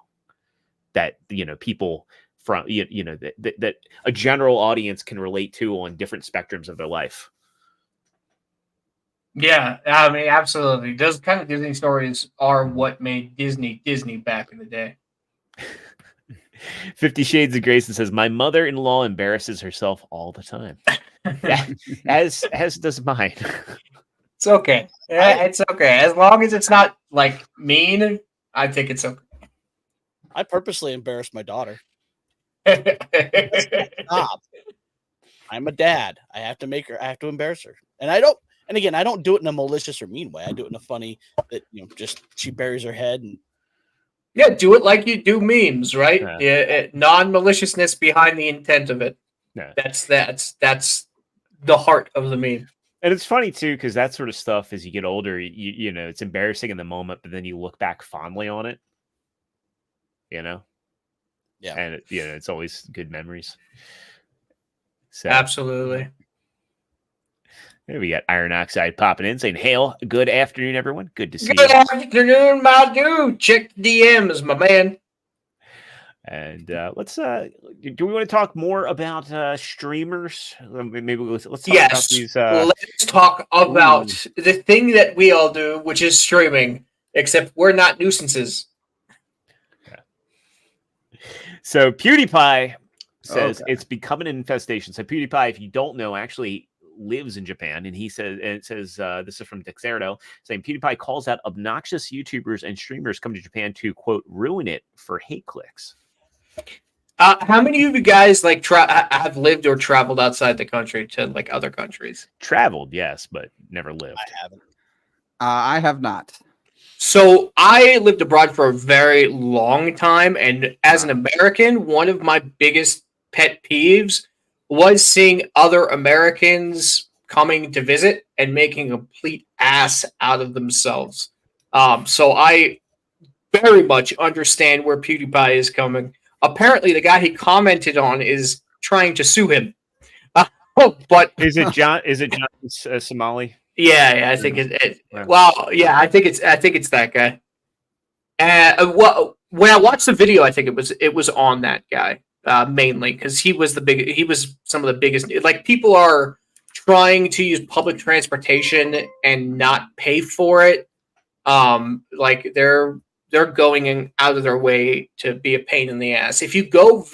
that, you know, people from, you know, that a general audience can relate to on different spectrums of their life. Yeah, I mean, absolutely. Those kind of Disney stories are what made Disney back in the day. 50 Shades of Grayson says, my mother-in-law embarrasses herself all the time. Yeah, as does mine. It's okay. It's okay. As long as it's not like mean, I think it's okay. I purposely embarrass my daughter. Stop. I'm a dad. I have to embarrass her. And I don't do it in a malicious or mean way. I do it in a funny that, you know, just she buries her head and yeah, do it like you do memes, right? Yeah, non-maliciousness behind the intent of it. Yeah. That's the heart of the meme. And it's funny too, because that sort of stuff, as you get older, you know, it's embarrassing in the moment, but then you look back fondly on it. You know? Yeah. And it's always good memories. So Absolutely. There we got Iron Oxide popping in saying, hail, good afternoon, everyone. Good to see Good you. afternoon, my dude. Check the DMs, my man. And let's do we want to talk more about streamers? Maybe let's talk about these. Let's talk about the thing that we all do, which is streaming, except we're not nuisances. Yeah. So PewDiePie says it's becoming an infestation. So PewDiePie, if you don't know, actually lives in Japan, and this is from Dexerto saying PewDiePie calls out obnoxious YouTubers and streamers come to Japan to quote ruin it for hate clicks. How many of you guys like have lived or traveled outside the country to like other countries? Traveled, yes, but never lived. I haven't. I have not. So I lived abroad for a very long time, and as an American, one of my biggest pet peeves was seeing other Americans coming to visit and making a complete ass out of themselves. So I very much understand where PewDiePie is coming. Apparently, the guy he commented on is trying to sue him. But is it John? Is it John Somali? Yeah, I think well, yeah, I think it's that guy. Well, when I watched the video, I think it was on that guy mainly because he was some of the biggest. Like, people are trying to use public transportation and not pay for it. Like they're going out of their way to be a pain in the ass. If you go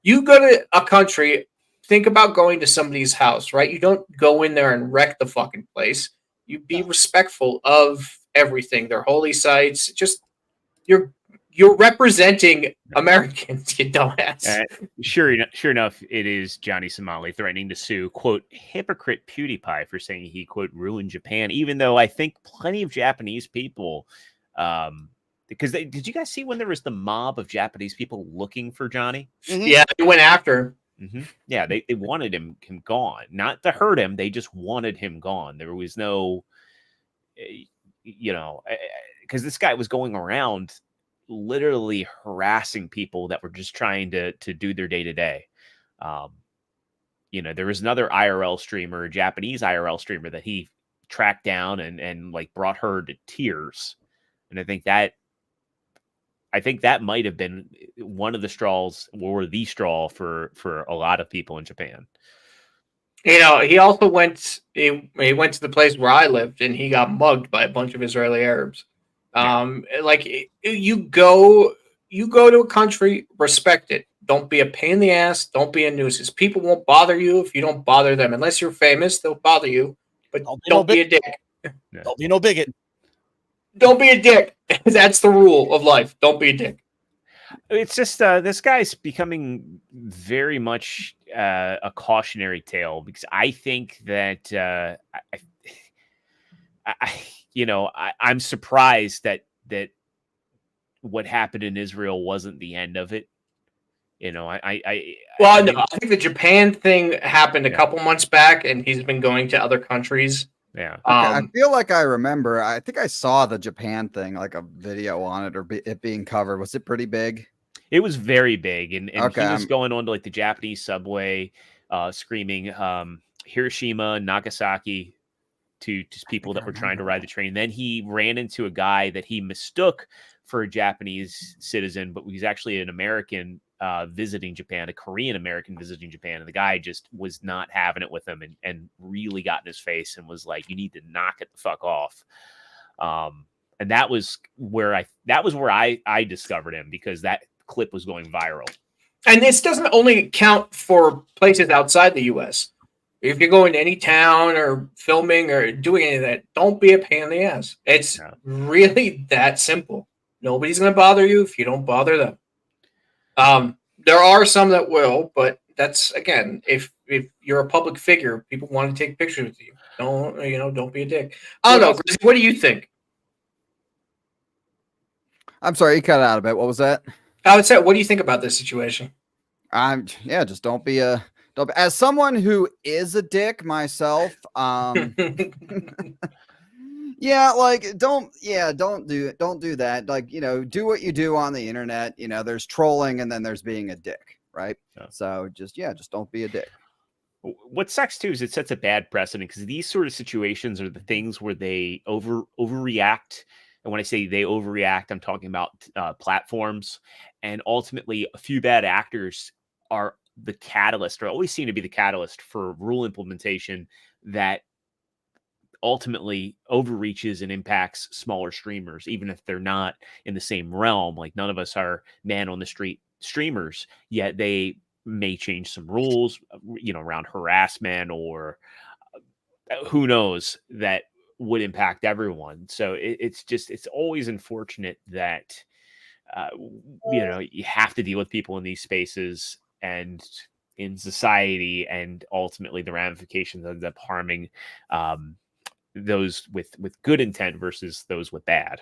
you go to a country, think about going to somebody's house, right? You don't go in there and wreck the fucking place. You be respectful of everything. They're holy sites. Just you're representing Americans, you dumbass. Sure enough, it is Johnny Somali threatening to sue, quote, hypocrite PewDiePie for saying he, quote, ruined Japan, even though I think plenty of Japanese people, because did you guys see when there was the mob of Japanese people looking for Johnny? Mm-hmm. Yeah, they went after him. Mm-hmm. Yeah, they wanted him gone, not to hurt him. They just wanted him gone. There was no, because this guy was going around literally harassing people that were just trying to do their day to day. There was another IRL streamer, a Japanese IRL streamer that he tracked down and like brought her to tears. And I think that might have been one of the straws, or the straw for a lot of people in Japan. He also went to the place where I lived, and he got mugged by a bunch of Israeli Arabs. Like, you go to a country, respect it. Don't be a pain in the ass. Don't be a nuisance. People won't bother you if you don't bother them. Unless you're famous, they'll bother you. But don't be a dick. Don't be no bigot. Don't be a dick. That's the rule of life. Don't be a dick. It's just this guy's becoming very much a cautionary tale, because I think that I'm surprised that what happened in Israel wasn't the end of it. I think the Japan thing happened a couple months back, and he's been going to other countries. Yeah. Okay, I feel like I remember. I think I saw the Japan thing, like a video on it, or it being covered. Was it pretty big? It was very big, and he was going on to like the Japanese subway, screaming Hiroshima, Nagasaki to people that were trying to ride the train. Then he ran into a guy that he mistook for a Japanese citizen, but he's actually an American visiting Japan, a Korean American visiting Japan. And the guy just was not having it with him and really got in his face and was like, you need to knock it the fuck off. And that was where I discovered him, because that clip was going viral. And this doesn't only count for places outside the US. If you're going to any town or filming or doing any of that, don't be a pain in the ass. It's really that simple. Nobody's going to bother you if you don't bother them. There are some that will, but that's, again, if you're a public figure, people want to take pictures with you. Don't be a dick. I don't know, Grizzly, what do you think? I'm sorry, you cut out a bit. What was that? I would say, what do you think about this situation? Just don't be as someone who is a dick myself. Yeah, like don't do that. Like, do what you do on the internet. There's trolling and then there's being a dick, right? Yeah. So just don't be a dick. What sucks too is it sets a bad precedent, because these sort of situations are the things where they overreact. And when I say they overreact, I'm talking about platforms, and ultimately a few bad actors are the catalyst, or always seem to be the catalyst for rule implementation that ultimately overreaches and impacts smaller streamers, even if they're not in the same realm. Like, none of us are man on the street streamers, yet they may change some rules, around harassment or who knows, that would impact everyone. So it's always unfortunate that, you have to deal with people in these spaces and in society, and ultimately the ramifications end up harming those with good intent versus those with bad.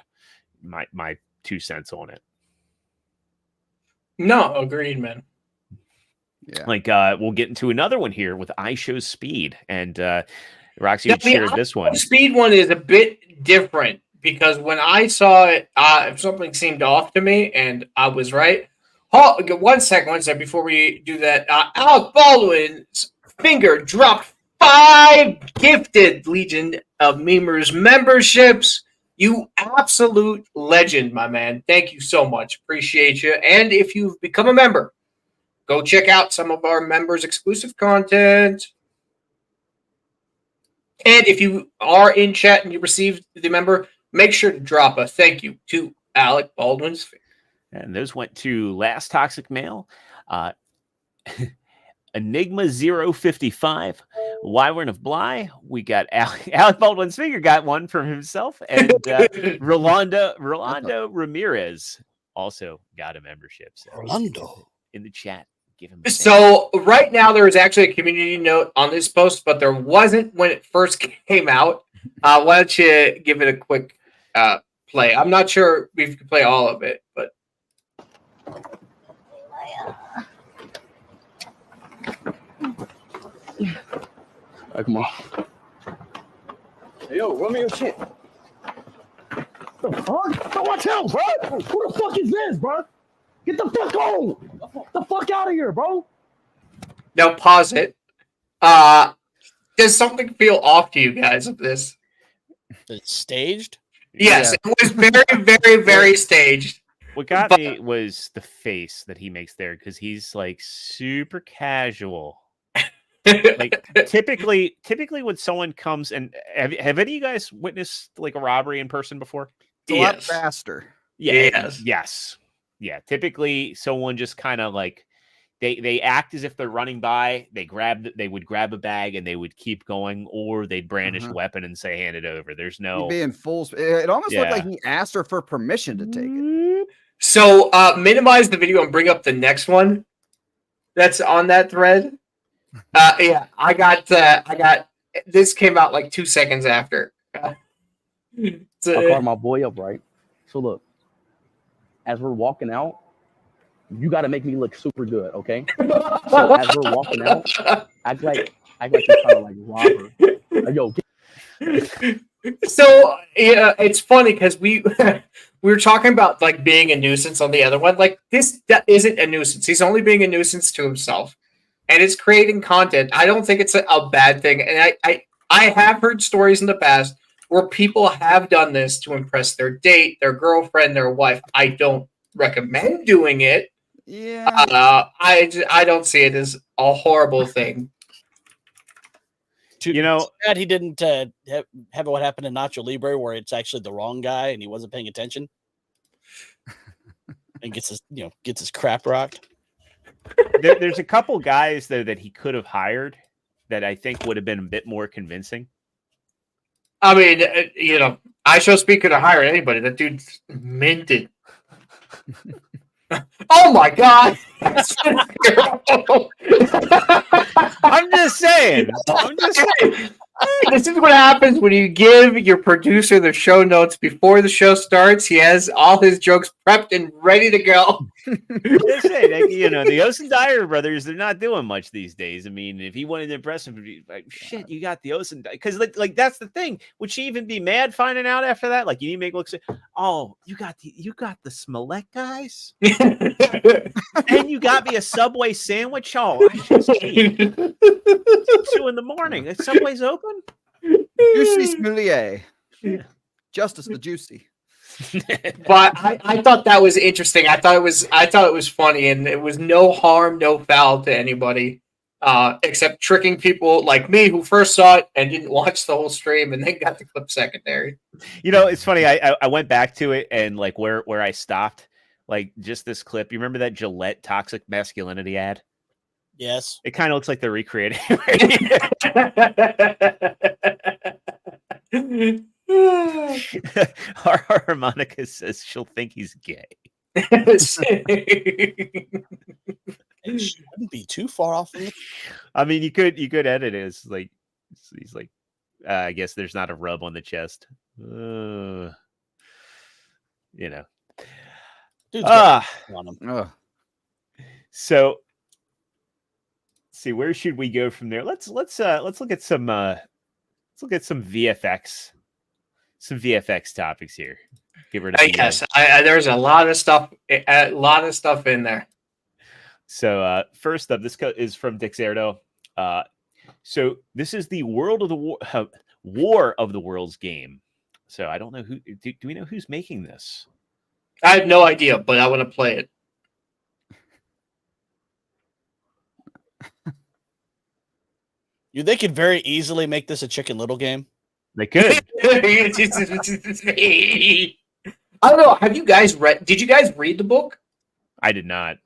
My 2 cents on it. No, agreed, man. Yeah. Like we'll get into another one here with iShowSpeed, and Roxy Now, had shared this one. Speed one is a bit different because when I saw it, something seemed off to me, and I was right. One second, before we do that. Alec Baldwin's finger dropped 5 gifted Legion of Memers memberships. You absolute legend, my man. Thank you so much. Appreciate you. And if you've become a member, go check out some of our members' exclusive content. And if you are in chat and you received the member, make sure to drop a thank you to Alec Baldwin's finger. And those went to Last Toxic Male, Enigma 055, Wyvern of Bly. We got Alec Baldwin's finger got one from himself, and Rolando Ramirez also got a membership. So Rolando in the chat, give him. So right now there is actually a community note on this post, but there wasn't when it first came out. Why don't you give it a quick play? I'm not sure we can play all of it, but. Right, come on. Hey, yo, run me your shit. The fuck? Don't watch out, bro. Who the fuck is this, bro? Get the fuck on. Get the fuck out of here, bro. Now pause it. Does something feel off to you guys of this? It's staged? Yes, it was very, very, very staged. What got me was the face that he makes there, because he's like super casual. Like typically when someone comes and have any of you guys witnessed like a robbery in person before? It's a lot faster. Yes. Yeah. Typically someone just kind of like they act as if they're running by, they would grab a bag and they would keep going, or they'd brandish a weapon and say, hand it over. There's no He'd be in full. It almost looked like he asked her for permission to take it. So minimize the video and bring up the next one that's on that thread. Yeah, I got this came out like 2 seconds after. I called my boy up, right? So look, as we're walking out, you got to make me look super good, okay? So as we're walking out, act like you're trying to like rob her. Like, yo, So yeah, it's funny because we were talking about like being a nuisance on the other one. Like that isn't a nuisance. He's only being a nuisance to himself, and it's creating content. I don't think it's a bad thing. And I have heard stories in the past where people have done this to impress their date, their girlfriend, their wife. I don't recommend doing it. Yeah. I don't see it as a horrible thing. You know, sad he didn't have what happened in Nacho Libre, where it's actually the wrong guy and he wasn't paying attention, and gets his crap rocked. There's a couple guys though that he could have hired that I think would have been a bit more convincing. I mean, iShowSpeed could have hired anybody. That dude's minted. Oh my god! I'm just saying. This is what happens when you give your producer the show notes before the show starts. He has all his jokes prepped and ready to go. Just saying, the Osen Dyer brothers, they're not doing much these days. I mean, if he wanted to impress him, like, shit, you got the Osen Dyer. Because like that's the thing. Would she even be mad finding out after that? Like, you need to make look say, oh, you got the Smollett guys? And you got me a Subway sandwich? Oh, I just ate. It's 2 a.m. The Subway's open? Juicy Smoulier. Yeah. Justice the Juicy. But I thought that was interesting. I thought it was funny, and it was no harm, no foul to anybody, except tricking people like me who first saw it and didn't watch the whole stream and then got the clip secondary. It's funny. I went back to it and like where I stopped, like just this clip. You remember that Gillette toxic masculinity ad? Yes. It kind of looks like they're recreating. Our harmonica says she'll think he's gay. It shouldn't be too far off from it. I mean, you could edit it as like he's like, I guess there's not a rub on the chest. Dude's on him. So see, where should we go from there? Let's look at some VFX, some VFX topics here. Give rid of yes, there's a lot of stuff in there. So first up, this is from Dixerdo. So this is the War of the Worlds game. So I don't know who. Do we know who's making this? I have no idea, but I want to play it. They could very easily make this a Chicken Little game. They could. I don't know. Have you guys read? Did you guys read the book? I did not.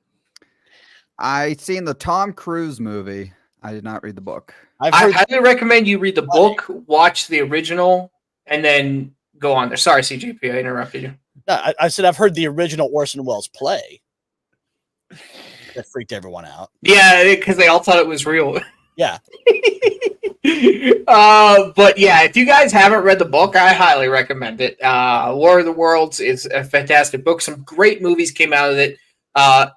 I seen the Tom Cruise movie. I did not read the book. I highly recommend you read the book, watch the original, and then go on there. Sorry, CGP, I interrupted you. No, I said I've heard the original Orson Welles play. That freaked everyone out. Yeah, because they all thought it was real. Yeah. But yeah, if you guys haven't read the book, I highly recommend it. War of the Worlds is a fantastic book. Some great movies came out of it. I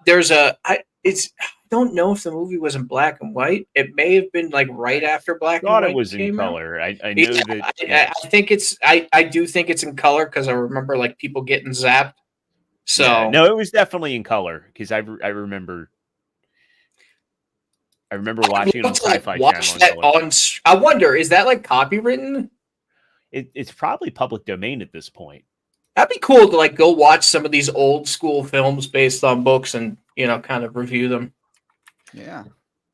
don't know if the movie was in black and white. It may have been like right after black and white. I thought it was in color. I know that. I think it's. I do think it's in color because I remember like people getting zapped. So yeah, no, it was definitely in color because I remember. I remember watching it on Sci-Fi Channel. I wonder, is that like copywritten? It's probably public domain at this point. That'd be cool to like go watch some of these old school films based on books and kind of review them. Yeah.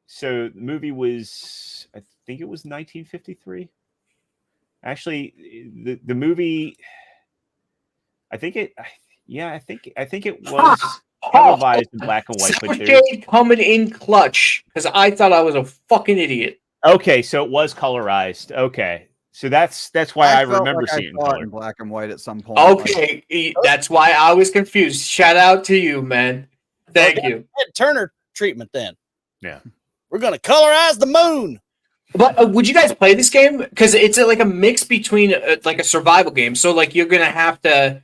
So the movie was, I think it was 1953. Actually, the movie, I think it was televised in black and white. But coming in clutch because I thought I was a fucking idiot. Okay, so it was colorized. Okay, so that's why I remember like seeing it in black and white at some point. Okay, that's why I was confused. Shout out to you, man. Thank you. Turner treatment then. Yeah. We're going to colorize the moon. But would you guys play this game? Because it's like a mix between like a survival game. So like you're going to have to,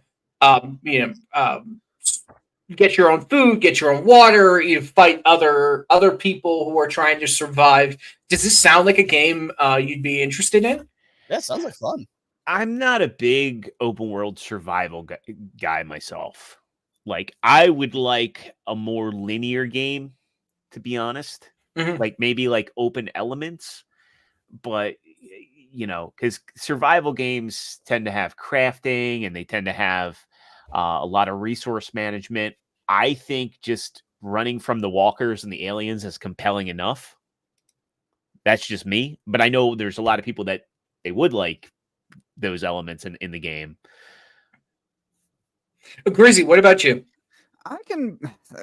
get your own food, get your own water, fight other people who are trying to survive. Does this sound like a game you'd be interested in? That sounds like fun. I'm not a big open world survival guy myself. Like I would like a more linear game, to be honest. Mm-hmm. Like maybe like open elements, but because survival games tend to have crafting and they tend to have a lot of resource management. I think just running from the walkers and the aliens is compelling enough. That's just me, but I know there's a lot of people that they would like those elements in the game. Grizzy, what about you?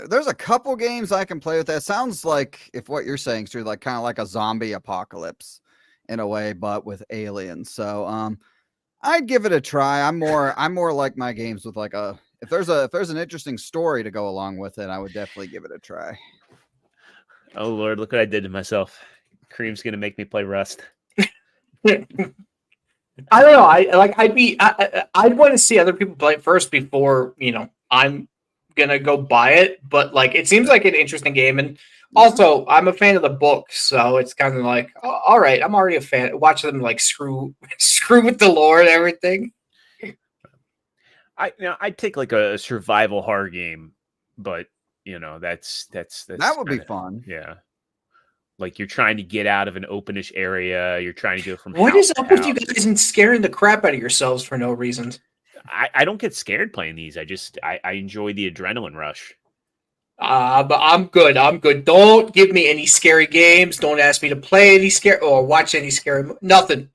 There's a couple games I can play with that. Sounds like, if what you're saying is true, like kind of like a zombie apocalypse in a way, but with aliens. So I'd give it a try. I'm more like my games with like if there's an interesting story to go along with it, I would definitely give it a try. Oh Lord, look what I did to myself. Kareem's gonna make me play Rust. I don't know. I'd want to see other people play it first before I'm gonna go buy it. But like, it seems like an interesting game, and also I'm a fan of the book, so it's kind of like, oh, all right, I'm already a fan. Watch them like screw with the lore and everything. I'd take like a survival horror game, but that's that would be fun. Yeah. Like you're trying to get out of an openish area. You're trying to go from. What is up with you guys and scaring the crap out of yourselves for no reason? I don't get scared playing these. I enjoy the adrenaline rush. But I'm good. Don't give me any scary games. Don't ask me to play any scary or watch any scary. Nothing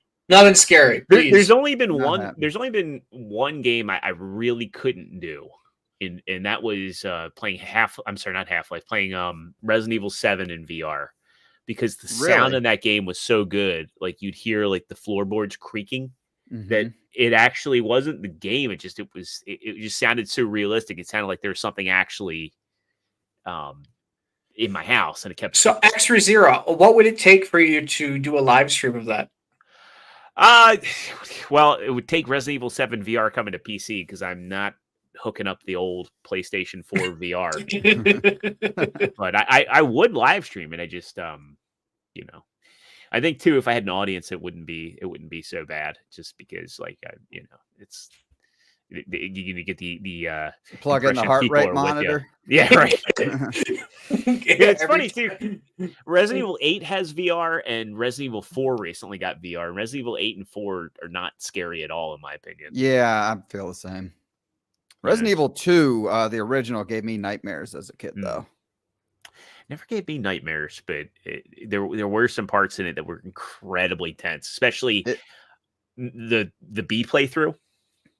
scary. Please. There's only been one. There's only been one game I really couldn't do, and that was playing playing Resident Evil 7 in VR. Because the sound in that game was so good, like you'd hear like the floorboards creaking, that it actually wasn't the game. It just sounded so realistic. It sounded like there was something actually in my house, and it kept. So Extra Zero, what would it take for you to do a live stream of that? Well, it would take Resident Evil 7 VR coming to PC because I'm not hooking up the old PlayStation 4 VR. But I would live stream it. I just you know, I think too, if I had an audience, it wouldn't be so bad, just because like you know, it's you get the plug in the impression heart people rate are with you. monitor. Yeah, right. Yeah, it's funny too. Resident Evil 8 has VR, and Resident Evil 4 recently got VR. Resident Evil 8 and 4 are not scary at all, in my opinion. Yeah, I feel the same. Resident Evil 2, the original, gave me nightmares as a kid, though. Never gave me nightmares, but there were some parts in it that were incredibly tense, especially the B playthrough.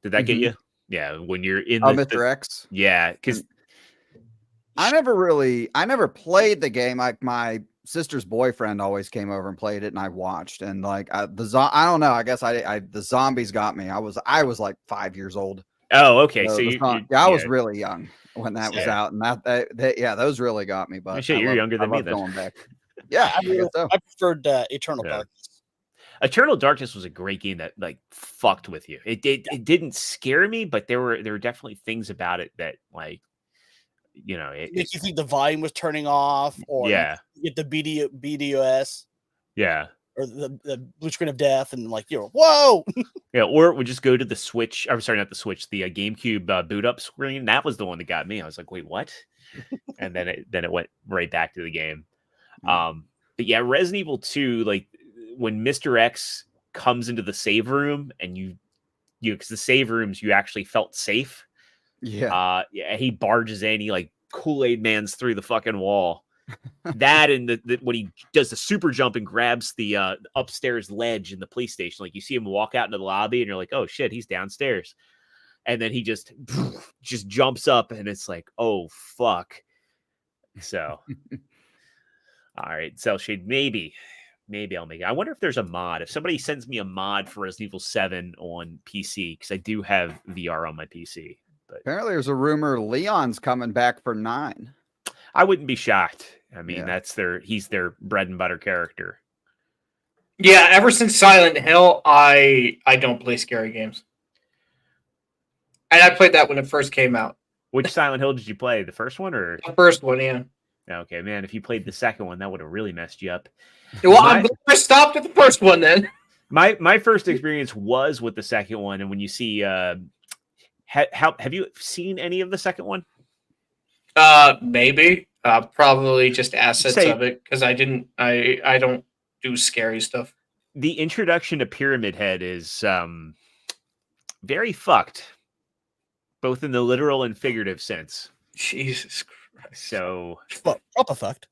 Did that get you? Yeah, when you're in Mr. X. Yeah, because I never played the game. Like my sister's boyfriend always came over and played it, and I watched. And like I don't know. I guess the zombies got me. I was like 5 years old. Oh, okay. So I was really young when that was out, and that those really got me. But you're younger than me. Going back. Yeah, I preferred Eternal Darkness. Eternal Darkness was a great game that like fucked with you. It didn't scare me, but there were definitely things about it that like, you know, it makes you think the volume was turning off, or you get the BDOS, or the blue screen of death, and like you're whoa, or it would just go to the Switch. I'm sorry, not the Switch, the GameCube boot up screen. That was the one that got me. I was like, wait, what? And then it went right back to the game. But yeah, Resident Evil 2, like when Mr. X comes into the save room, and you because the save rooms you actually felt safe. Yeah. He barges in, he like Kool-Aid Man's through the fucking wall. That and the when he does the super jump and grabs the upstairs ledge in the police station, like you see him walk out into the lobby, and you're like, oh shit, he's downstairs. And then he just jumps up, and it's like, oh fuck. So, all right, Cell Shade, maybe I'll make it. I wonder if there's a mod. If somebody sends me a mod for Resident Evil 7 on PC, because I do have VR on my PC. But apparently, there's a rumor Leon's coming back for 9. I wouldn't be shocked. I mean, he's their bread and butter character. Yeah, ever since Silent Hill, I don't play scary games. And I played that when it first came out. Which Silent Hill did you play? The first one or the first one? Yeah. Okay, man. If you played the second one, that would have really messed you up. Well, I'm glad I stopped at the first one then. My first experience was with the second one, and when you see, have you seen any of the second one? Maybe. Probably just assets of it, because I don't do scary stuff. The introduction to Pyramid Head is very fucked, both in the literal and figurative sense. Jesus Christ. So proper fucked.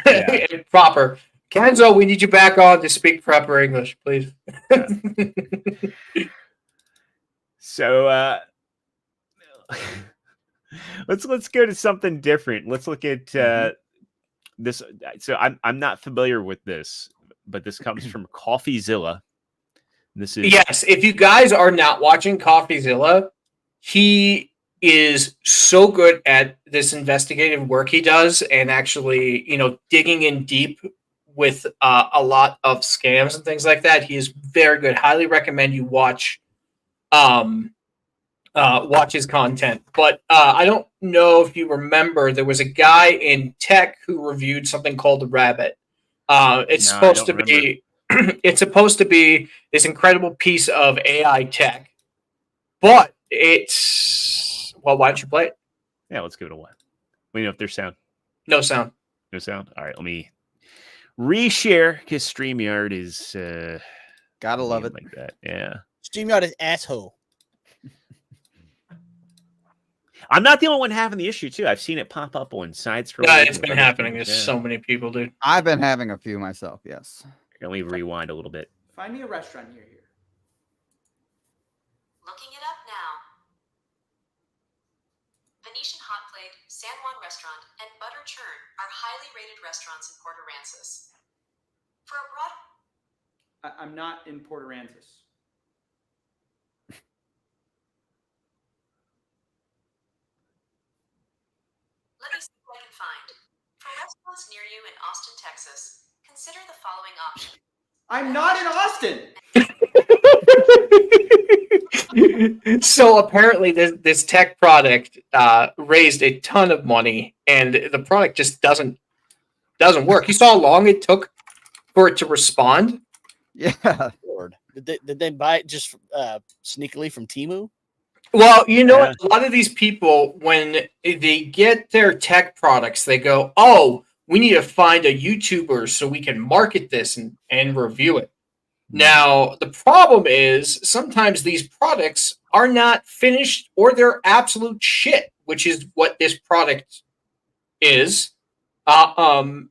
Yeah. Proper. Kenzo, we need you back on to speak proper English, please. So let's go to something different. Let's look at this. So I'm not familiar with this, but this comes from CoffeeZilla. This is yes. If you guys are not watching CoffeeZilla, he is so good at this investigative work he does, and actually, digging in deep with a lot of scams and things like that. He is very good. Highly recommend you watch his content. But I don't know if you remember, there was a guy in tech who reviewed something called the Rabbit. It's supposed to be this incredible piece of AI tech, but well, why don't you play it? Yeah, let's give it a one. Let me know if there's sound. No sound. No sound. All right, let me reshare, because StreamYard is gotta love it like that. Yeah, StreamYard is asshole. I'm not the only one having the issue too. I've seen it pop up on side scroll. Yeah, it's been happening. There's so many people, dude. I've been having a few myself. Yes. Let me rewind a little bit. Find me a restaurant near here. Looking it up now. Venetian Hot Plate, San Juan Restaurant, and Butter Churn are highly rated restaurants in Port Aransas. For a broad... I'm not in Port Aransas. Let me see what I can find. For restaurants near you in Austin, Texas, consider the following options. I'm not in Austin! So apparently this tech product raised a ton of money, and the product just doesn't work. You saw how long it took for it to respond. Yeah. Lord. Did they buy it just sneakily from Temu? Well, you know what? A lot of these people, when they get their tech products, they go, "Oh, we need to find a YouTuber so we can market this and review it." Now, the problem is sometimes these products are not finished or they're absolute shit, which is what this product is. And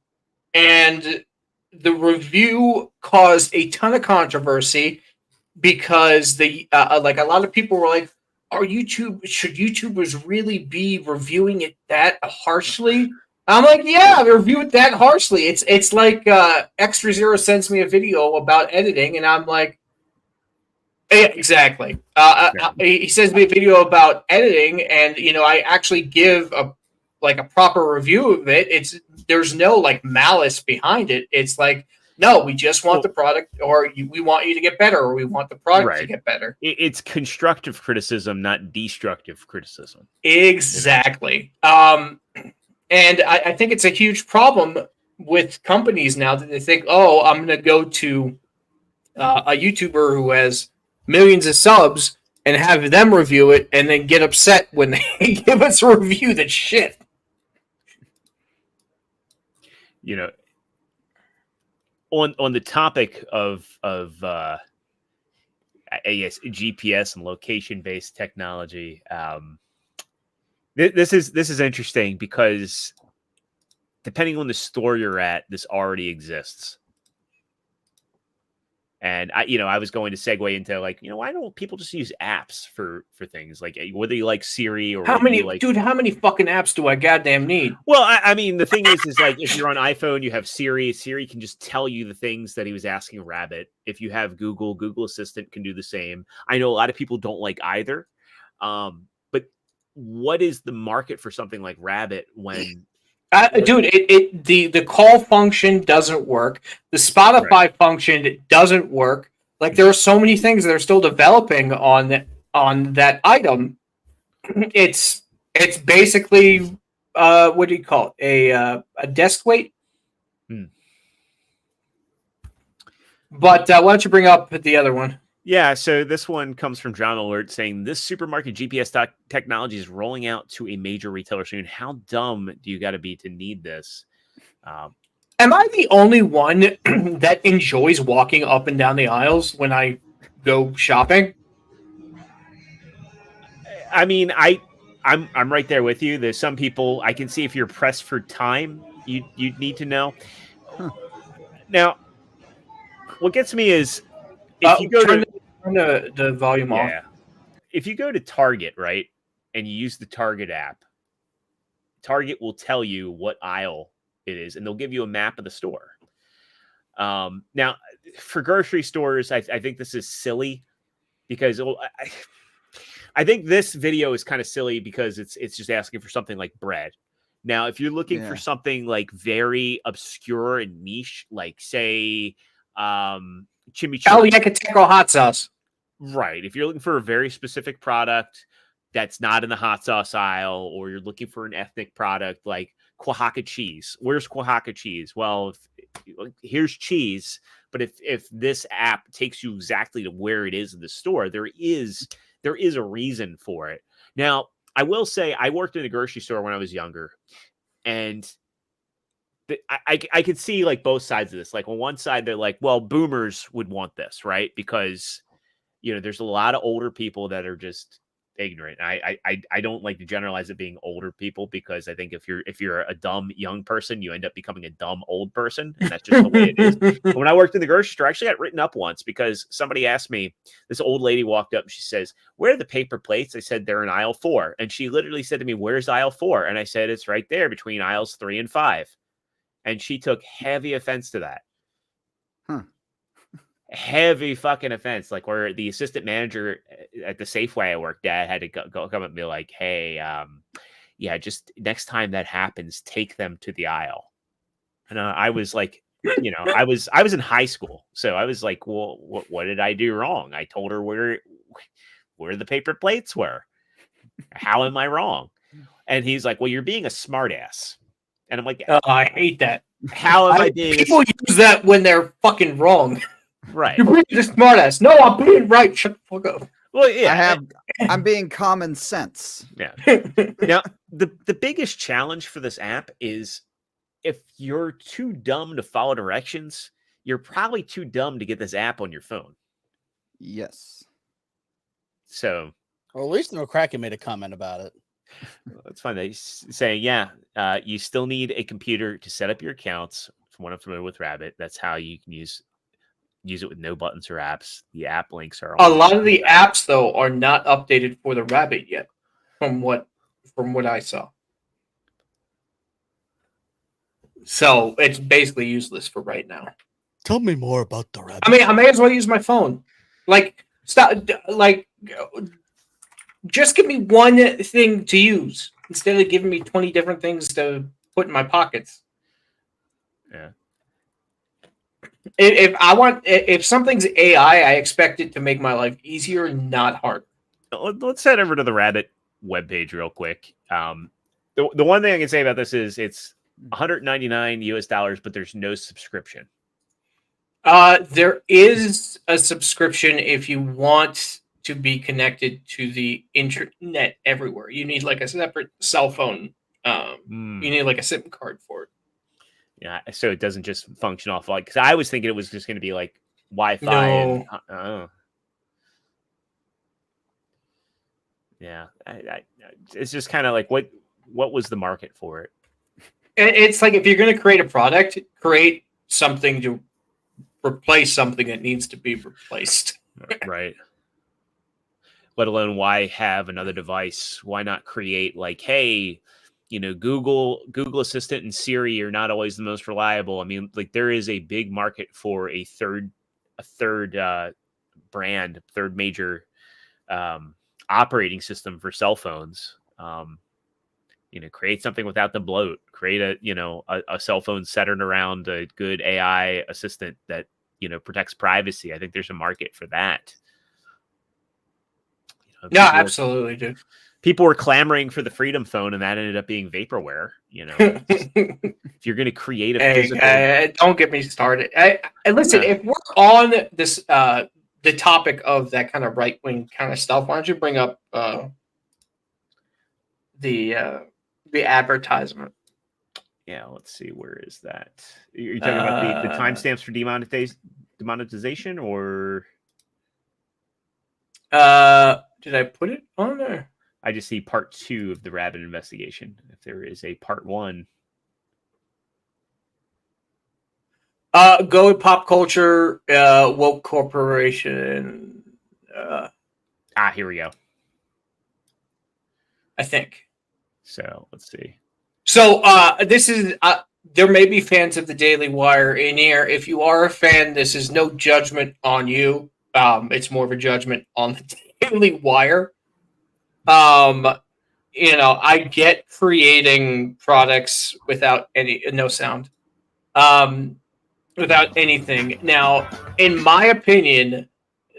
the review caused a ton of controversy because like a lot of people were like, should YouTubers really be reviewing it that harshly? I'm like, yeah, review it that harshly. It's like Extra Zero sends me a video about editing, and I'm like, yeah, exactly. He sends me a video about editing, and I actually give a proper review of it. There's no like malice behind it. It's like, no, we just want the product, or we want you to get better, or we want the product to get better. It's constructive criticism, not destructive criticism. Exactly. And I think it's a huge problem with companies now that they think, oh, I'm going to go to a YouTuber who has millions of subs and have them review it, and then get upset when they give us a review that's shit. On the topic of I guess GPS and location based technology, this is interesting because depending on the store you're at, this already exists. And I was going to segue into why don't people just use apps for things like whether you like Siri or how many fucking apps do I goddamn need? Well, I mean, the thing is like if you're on iPhone, you have Siri. Siri can just tell you the things that he was asking Rabbit. If you have Google Assistant can do the same. I know a lot of people don't like either. But what is the market for something like Rabbit when? Dude, the call function doesn't work. The Spotify function doesn't work. Like there are so many things that are still developing on that item. It's basically what do you call it? A desk weight. But why don't you bring up the other one? Yeah, so this one comes from John Alert saying this supermarket GPS technology is rolling out to a major retailer soon. How dumb do you got to be to need this? Am I the only one that enjoys walking up and down the aisles when I go shopping? I mean, I'm right there with you. There's some people I can see if you're pressed for time, you'd need to know. Now, what gets me is if you go turn the volume off. If you go to Target, right, and you use the Target app, Target will tell you what aisle it is, and they'll give you a map of the store. Now, for grocery stores, I think this is silly because I think this video is kind of silly because it's just asking for something like bread. Now, if you're looking for something like very obscure and niche, like say chimichurri. Oh, Yucateco hot sauce. Right. If you're looking for a very specific product that's not in the hot sauce aisle, or you're looking for an ethnic product like Oaxaca cheese. Where's Oaxaca cheese? Well, here's cheese, but if this app takes you exactly to where it is in the store, there is a reason for it. Now, I will say I worked in a grocery store when I was younger, and I could see like both sides of this. Like on one side, they're like, well, boomers would want this, right? Because, there's a lot of older people that are just ignorant. I don't like to generalize it being older people, because I think if you're a dumb young person, you end up becoming a dumb old person. And that's just the way it is. When I worked in the grocery store, I actually got written up once because somebody asked me, this old lady walked up and she says, where are the paper plates? I said, they're in aisle 4. And she literally said to me, where's aisle 4? And I said, it's right there between aisles 3 and 5. And she took heavy offense to that. Heavy fucking offense. Like where the assistant manager at the Safeway I worked at had to go come and be like, hey, just next time that happens, take them to the aisle. And I was like, I was in high school. So I was like, well, what did I do wrong? I told her where the paper plates were. How am I wrong? And he's like, well, you're being a smartass. And I'm like, I hate that. How am I being? People use that when they're fucking wrong. Right. You're being a smartass. No, I'm being right. Shut the fuck up. Well, yeah. I'm being common sense. Yeah. Now, the biggest challenge for this app is if you're too dumb to follow directions, you're probably too dumb to get this app on your phone. Yes. So, or at least No Kraken made a comment about it. It's fun. They say, you still need a computer to set up your accounts. From what I'm familiar with Rabbit, that's how you can use it with no buttons or apps. The app links are a lot of the apps though are not updated for the Rabbit yet, from what I saw. So it's basically useless for right now. Tell me more about the Rabbit. I mean, I may as well use my phone. Like, stop. Like, just give me one thing to use instead of giving me 20 different things to put in my pockets. Yeah. If something's AI, I expect it to make my life easier, not harder. Let's head over to the Rabbit webpage real quick. The one thing I can say about this is it's $199 but there's no subscription. There is a subscription if you want to be connected to the internet everywhere. You need like a separate cell phone. You need like a SIM card for it. Yeah, so it doesn't just function off like, because I was thinking it was just going to be like Wi-Fi. No. Yeah, it's just kind of like what was the market for it? It's like if you're going to create a product, create something to replace something that needs to be replaced. Right. Let alone why have another device? Why not create like, hey, Google Assistant and Siri are not always the most reliable. I mean, like there is a big market for a third brand, third major operating system for cell phones. Create something without the bloat. Create a cell phone centered around a good AI assistant that protects privacy. I think there's a market for that. No, absolutely, dude. People were clamoring for the Freedom Phone, and that ended up being vaporware. If you're going to create a physical, don't get me started. Listen, if we're on this the topic of that kind of right wing kind of stuff, why don't you bring up the advertisement? Yeah, let's see. Where is that? You're talking about the timestamps for demonetization, or did I put it on there? I just see part 2 of the Rabbit investigation. If there is a part 1, go with pop culture, woke corporation. Here we go. I think. So let's see. So this is there may be fans of the Daily Wire in here. If you are a fan, this is no judgment on you. It's more of a judgment on the Daily Wire. I get creating products without no sound, without anything. Now, in my opinion,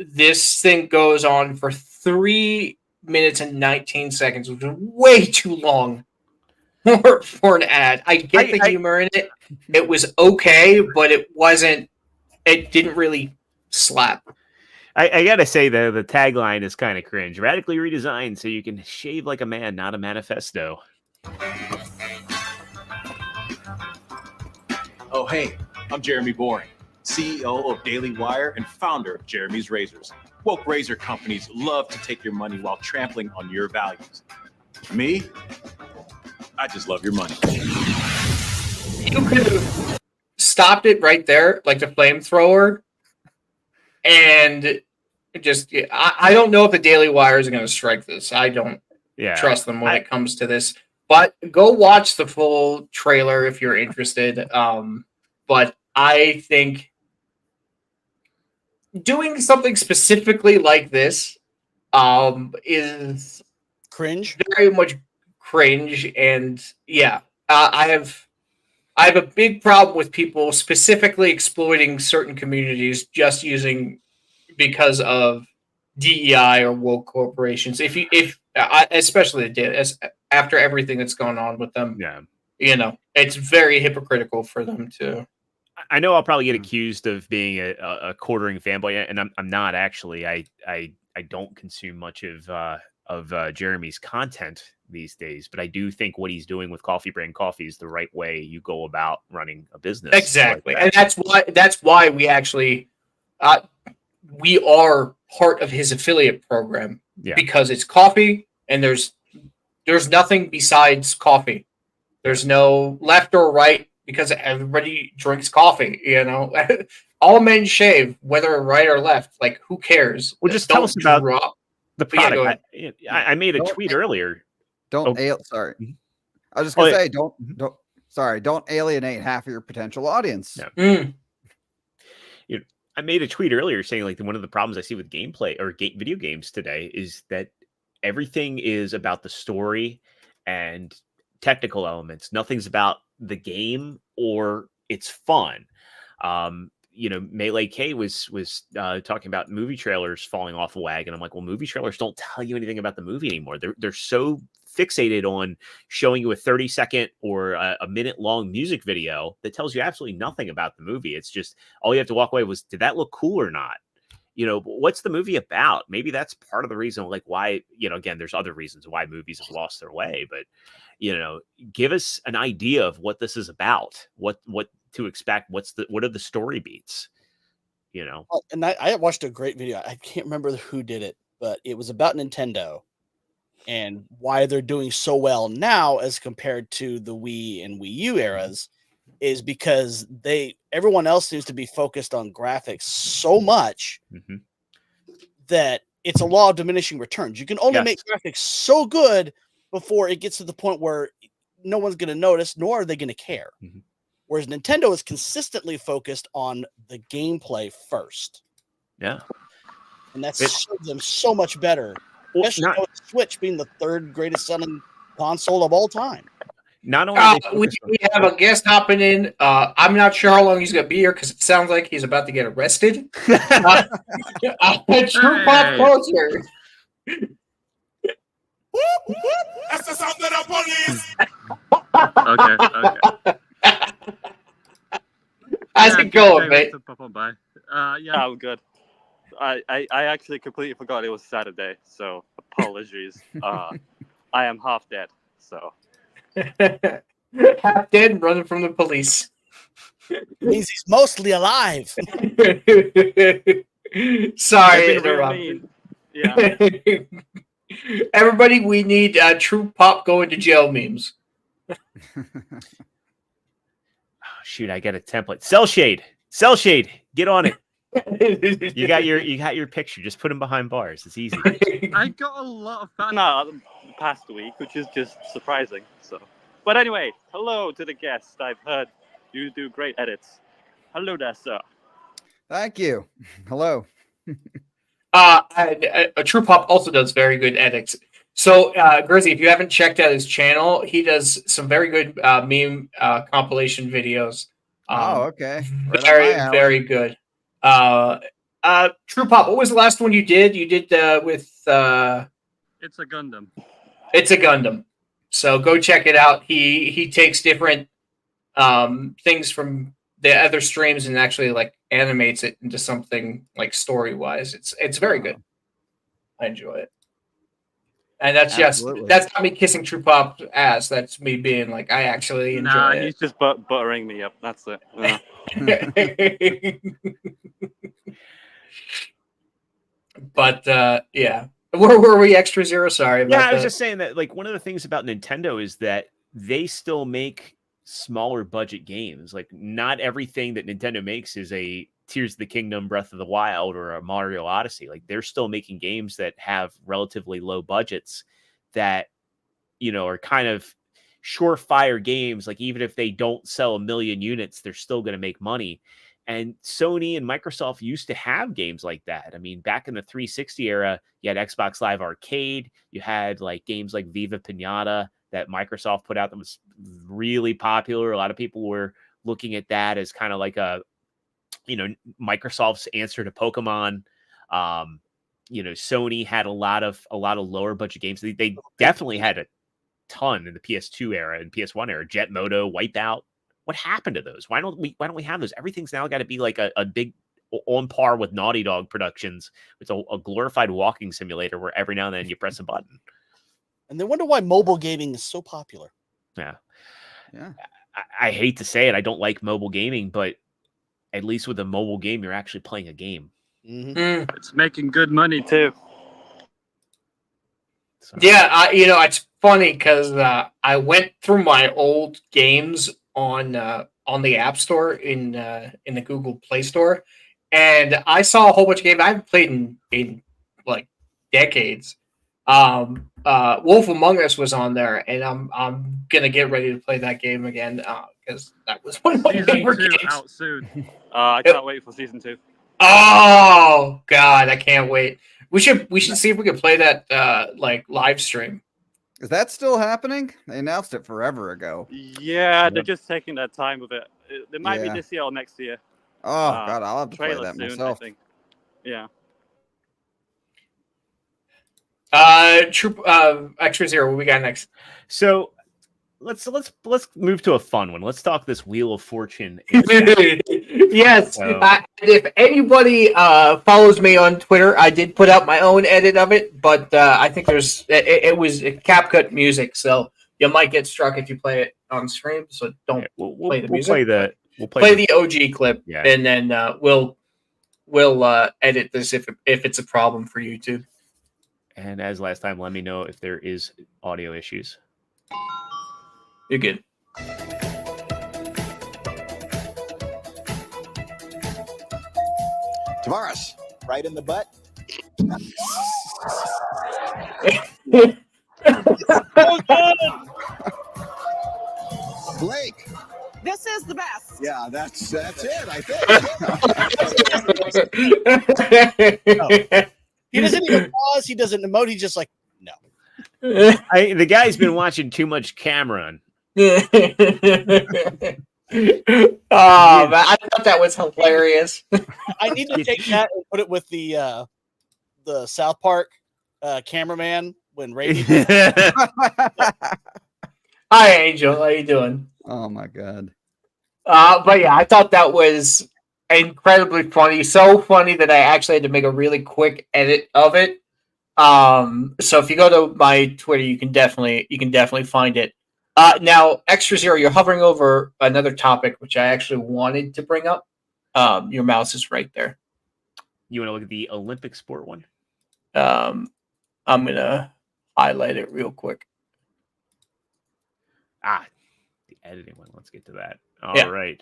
this thing goes on for 3 minutes and 19 seconds, which is way too long for an ad. I get the humor in it. It was okay, but it didn't really slap. I gotta say, though, the tagline is kind of cringe. Radically redesigned so you can shave like a man, not a manifesto. Oh, hey, I'm Jeremy Boring, CEO of Daily Wire and founder of Jeremy's Razors. Woke razor companies love to take your money while trampling on your values. Me, I just love your money. You could have stopped it right there, like the flamethrower, and just I don't know if the Daily Wire is going to strike this. I don't trust them when it comes to this. But go watch the full trailer if you're interested. But I think doing something specifically like this is cringe, very much cringe, and I have a big problem with people specifically exploiting certain communities just because of DEI or woke corporations. Especially after everything that's gone on with them, You know, it's very hypocritical for them to. I know I'll probably get accused of being a quartering fanboy, and I'm not actually. I don't consume much of Jeremy's content these days, but I do think what he's doing with Coffee Brand Coffee is the right way you go about running a business. Exactly, like that. and that's why we actually we are part of his affiliate program because it's coffee, and there's nothing besides coffee. There's no left or right because everybody drinks coffee. You know, all men shave, whether right or left. Like, who cares? Well, just tell us about the product. Yeah, I made a tweet earlier. Sorry. I was just gonna say, don't alienate half of your potential audience. Yeah. I made a tweet earlier saying like one of the problems I see with gameplay or video games today is that everything is about the story and technical elements. Nothing's about the game or it's fun. Melee K was talking about movie trailers falling off a wagon. I'm like, well, movie trailers don't tell you anything about the movie anymore. They're so fixated on showing you a 30-second or a minute-long music video that tells you absolutely nothing about the movie. It's just all you have to walk away was, did that look cool or not? What's the movie about? Maybe that's part of the reason, like why, again, there's other reasons why movies have lost their way, but give us an idea of what this is about, what to expect. What are the story beats? And I watched a great video. I can't remember who did it, but it was about Nintendo and why they're doing so well now as compared to the Wii and Wii U eras, is because everyone else seems to be focused on graphics so much that it's a law of diminishing returns. You can only make graphics so good before it gets to the point where no one's going to notice, nor are they going to care. Whereas Nintendo is consistently focused on the gameplay first. Yeah. And that serves them so much better. Especially with Switch being the third greatest selling console of all time. Not only we have a guest hopping in. I'm not sure how long he's going to be here because it sounds like he's about to get arrested. True pop culture. That's the sound of the police. Okay. How's it going, mate? Yeah, I'm good. I actually completely forgot it was Saturday, so apologies. I am half dead, so. Half dead, running from the police. Means he's mostly alive. Sorry to interrupt. Yeah. Everybody, we need true pop going to jail memes. Shoot, I got a template. Cell shade, get on it. You got your picture. Just put him behind bars. It's easy. I got a lot of fan art the past week, which is just surprising. So, but anyway, hello to the guest. I've heard you do great edits. Hello there, sir. Thank you. Hello. True Pop also does very good edits. So, Grizzy, if you haven't checked out his channel, he does some very good meme compilation videos. Okay. Very good. True Pop, what was the last one you did? You did with It's a Gundam. It's a Gundam. So go check it out. He takes different things from the other streams and actually like animates it into something like story wise. It's very good. I enjoy it. And that's that's not me kissing True Pop's ass. That's me being like, I actually enjoy it. He's just buttering me up. That's it. But yeah, where were we? Extra Zero. Sorry. Yeah, I was just saying that like one of the things about Nintendo is that they still make smaller budget games. Like not everything that Nintendo makes is a Tears of the Kingdom, Breath of the Wild, or a Mario Odyssey. Like they're still making games that have relatively low budgets that, are kind of surefire games. Like even if they don't sell 1 million units, they're still going to make money. And Sony and Microsoft used to have games like that. I mean, back in the 360 era, you had Xbox Live Arcade. You had like games like Viva Pinata that Microsoft put out that was really popular. A lot of people were looking at that as kind of like a, Microsoft's answer to Pokemon. Sony had a lot of lower budget games. They definitely had a ton in the PS2 era and PS1 era. Jet Moto, Wipeout. What happened to those? Why don't we have those? Everything's now got to be like a big on par with Naughty Dog Productions. It's a glorified walking simulator where every now and then you press a button. And they wonder why mobile gaming is so popular. Yeah. Yeah. I hate to say it. I don't like mobile gaming, but at least with a mobile game, you're actually playing a game. Mm-hmm. It's making good money too. So. Yeah, it's funny because I went through my old games on the App Store in the Google Play Store, and I saw a whole bunch of games I haven't played in like decades. Wolf Among Us was on there, and I'm gonna get ready to play that game again because that was one of my favorite games. Out soon. I can't wait for season 2. Oh God, I can't wait. We should see if we can play that like live stream. Is that still happening? They announced it forever ago. Yeah, they're just taking their time with it. It might be this year or next year. Oh God, I'll have to play Trailer that soon, myself. I think. Yeah. Troop Extra Zero, what we got next? So let's move to a fun one. Let's talk this Wheel of Fortune. Yes. So- If anybody follows me on Twitter, I did put out my own edit of it, but I think it was CapCut music, so you might get struck if you play it on stream. So don't play the music. We'll play the OG clip, Yeah. and then we'll edit this if it's a problem for YouTube. And as last time, let me know if there is audio issues. You're good. Tavares, right in the butt. Blake. This is the best. Yeah, that's it, I think. He doesn't even pause. He doesn't emote. He's just like, no. The guy's been watching too much Cameron. Oh, man, I thought that was hilarious. I need to take that and put it with the South Park cameraman when Ray. Hi, Angel. How you doing? Oh my God. But yeah, I thought that was incredibly funny. So funny that I actually had to make a really quick edit of it. So if you go to my Twitter, you can definitely find it. Now, Extra Zero, you're hovering over another topic which I actually wanted to bring up. Your mouse is right there. You want to look at the Olympic sport one? I'm gonna highlight it real quick. The editing one. Let's get to that. All right.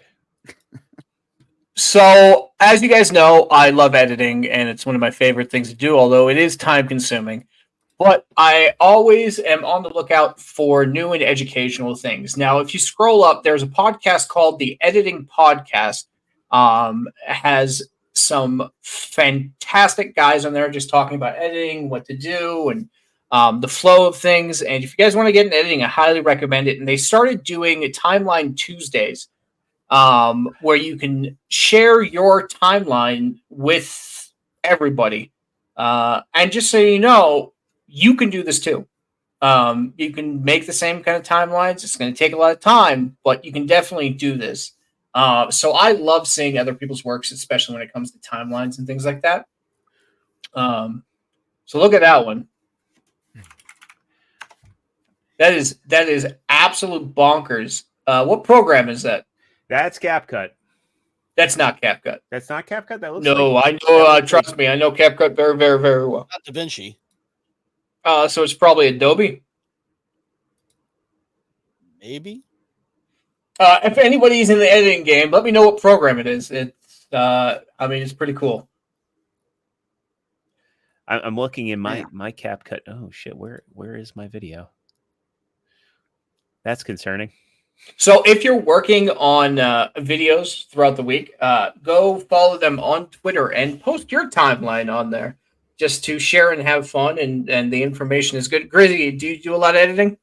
So, as you guys know, I love editing, and it's one of my favorite things to do, although it is time-consuming. But I always am on the lookout for new and educational things. Now, if you scroll up, there's a podcast called The Editing Podcast. Has some fantastic guys on there just talking about editing, what to do, and the flow of things. And if you guys want to get into editing, I highly recommend it. And they started doing Timeline Tuesdays, where you can share your timeline with everybody. And just so you know, you can do this too. You can make the same kind of timelines. It's going to take a lot of time, but you can definitely do this. So I love seeing other people's works, especially when it comes to timelines and things like that. So look at that one. That is absolute bonkers. What program is that? That's CapCut. That's not CapCut. That's not CapCut. That looks No, like... I know. Trust me, I know CapCut very, very, very well. Not Da Vinci. So it's probably Adobe. Maybe. If anybody's in the editing game, let me know what program it is. It's it's pretty cool. I'm looking in my CapCut. Oh shit, where is my video? That's concerning. So if you're working on videos throughout the week, go follow them on Twitter and post your timeline on there just to share and have fun, and the information is good. Grizzy, do you do a lot of editing?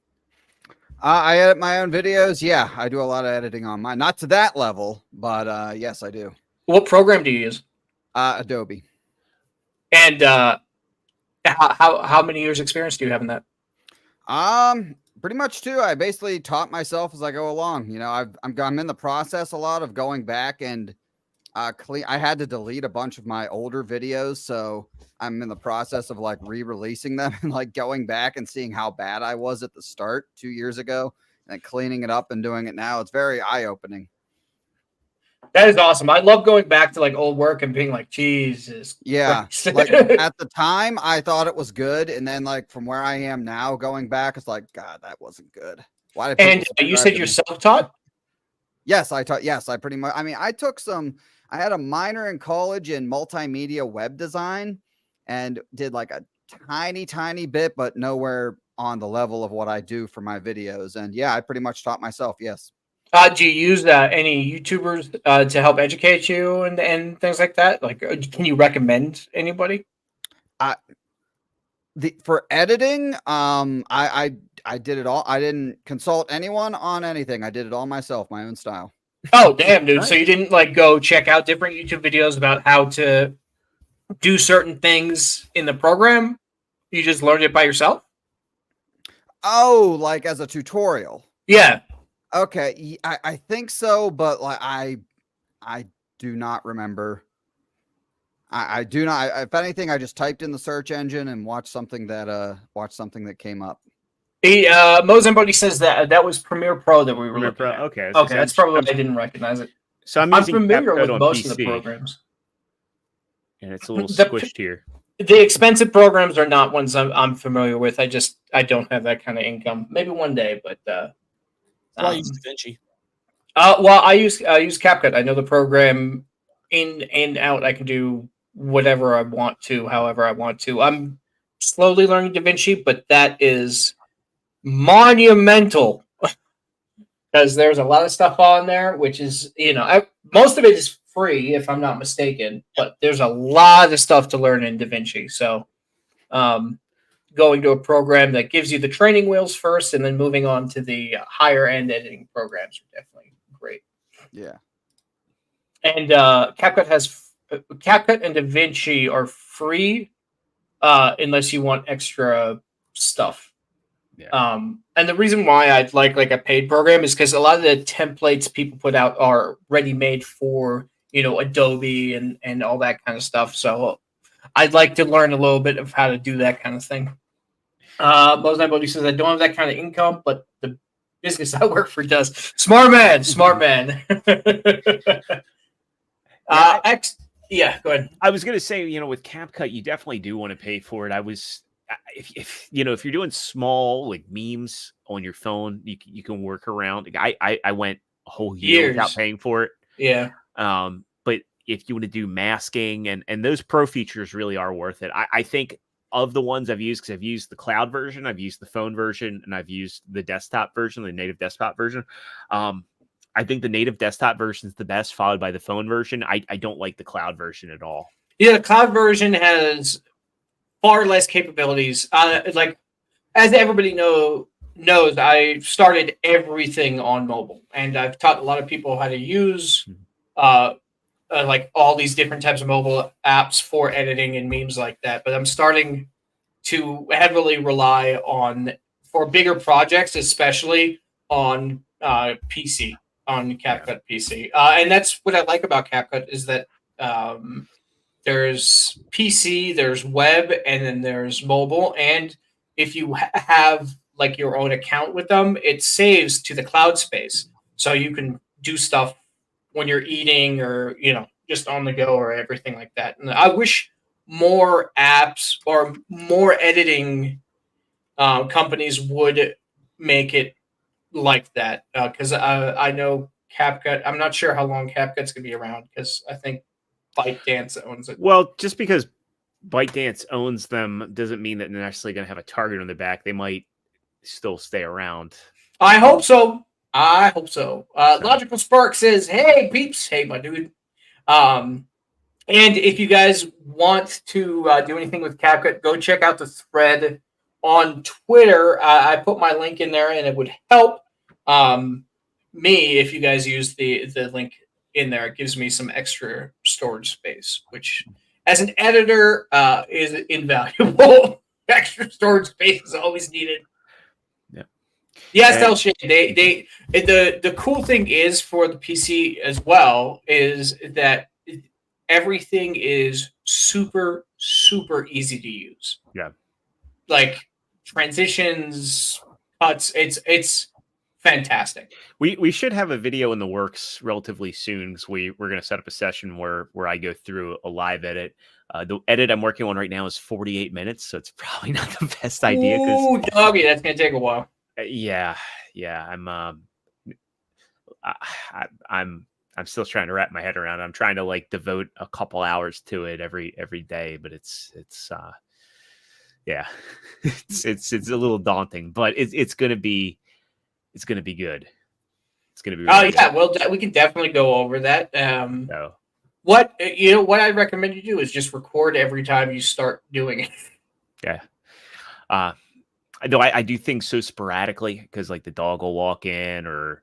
I edit my own videos. Yeah, I do a lot of editing on mine. Not to that level, but yes, I do. What program do you use? Adobe. And how many years experience do you have in that? Pretty much too. I basically taught myself as I go along. You know, I'm in the process a lot of going back and I had to delete a bunch of my older videos, so I'm in the process of like re-releasing them and like going back and seeing how bad I was at the start 2 years ago and cleaning it up and doing it now. It's very eye-opening. That is awesome. I love going back to like old work and being like, Jesus. Yeah. Christ. Like at the time I thought it was good. And then like from where I am now going back, it's like, God, that wasn't good. Why did And you said you're self-taught? Yes, I taught. Yes, I pretty much. I mean, I had a minor in college in multimedia web design and did like a tiny bit, but nowhere on the level of what I do for my videos. And yeah, I pretty much taught myself. Yes. Do you use any YouTubers to help educate you and things like that? Like, can you recommend anybody? For editing, I did it all. I didn't consult anyone on anything. I did it all myself, my own style. Oh, damn, dude. So you didn't like go check out different YouTube videos about how to do certain things in the program? You just learned it by yourself? Oh, like as a tutorial? Yeah. Okay. I think so, but like I do not remember. I do not. If anything, I just typed in the search engine and watched something that came up. Mozambody says that was Premiere Pro that we were looking at. Okay. Okay, that's probably why I didn't recognize it. So I'm familiar with most of the programs. And it's a little squished here. The expensive programs are not ones I'm familiar with. I don't have that kind of income. Maybe one day, but I use DaVinci. Well, I use CapCut. I know the program in and out. I can do whatever I want to, however I want to. I'm slowly learning DaVinci, but that is monumental because there's a lot of stuff on there, which is, most of it is free if I'm not mistaken, but there's a lot of stuff to learn in DaVinci. So going to a program that gives you the training wheels first and then moving on to the higher end editing programs are definitely great. Yeah. And CapCut and DaVinci are free unless you want extra stuff. Yeah. And the reason why I'd like a paid program is because a lot of the templates people put out are ready made for Adobe and all that kind of stuff. So I'd like to learn a little bit of how to do that kind of thing. Mozambody says I don't have that kind of income, but the business I work for does. Smart man. Yeah, go ahead. I was going to say, with CapCut, you definitely do want to pay for it. If you're doing small like memes on your phone, you can work around. I went a whole year without paying for it. Yeah. But if you want to do masking and those pro features really are worth it. I think of the ones I've used, because I've used the cloud version, I've used the phone version, and I've used the desktop version, the native desktop version. I think the native desktop version is the best, followed by the phone version. I don't like the cloud version at all. Yeah, the cloud version has far less capabilities. Like, as everybody knows, I started everything on mobile, and I've taught a lot of people how to use like all these different types of mobile apps for editing and memes like that. But I'm starting to heavily rely on, for bigger projects, especially on PC, on CapCut PC. And that's what I like about CapCut is that there's PC, there's web, and then there's mobile. And if you have like your own account with them, it saves to the cloud space. So you can do stuff when you're eating or, just on the go or everything like that. And I wish more apps or more editing companies would make it like that. Because I know CapCut, I'm not sure how long CapCut's going to be around because I think ByteDance owns it. Well, just because ByteDance owns them doesn't mean that they're necessarily going to have a target on their back. They might still stay around. I hope so. Logical Spark says, hey, peeps. Hey, my dude. And if you guys want to do anything with CapCut, go check out the thread on Twitter. I put my link in there, and it would help me if you guys use the link in there. It gives me some extra storage space, which as an editor is invaluable. Extra storage space is always needed. Yeah. Yes, they'll shade. The cool thing is for the PC as well is that everything is super easy to use. Yeah. Like transitions, cuts, it's fantastic. We should have a video in the works relatively soon because we're going to set up a session where I go through a live edit. The edit I'm working on right now is 48 minutes, so it's probably not the best idea. Ooh, doggy, that's gonna take a while. Yeah. I'm still trying to wrap my head around it. I'm trying to like devote a couple hours to it every day, but it's it's a little daunting, but it's gonna be good. It's gonna be. Really Yeah, good. well, we can definitely go over that. No. What I recommend you do is just record every time you start doing it. Yeah. Though I do things so sporadically because like the dog will walk in, or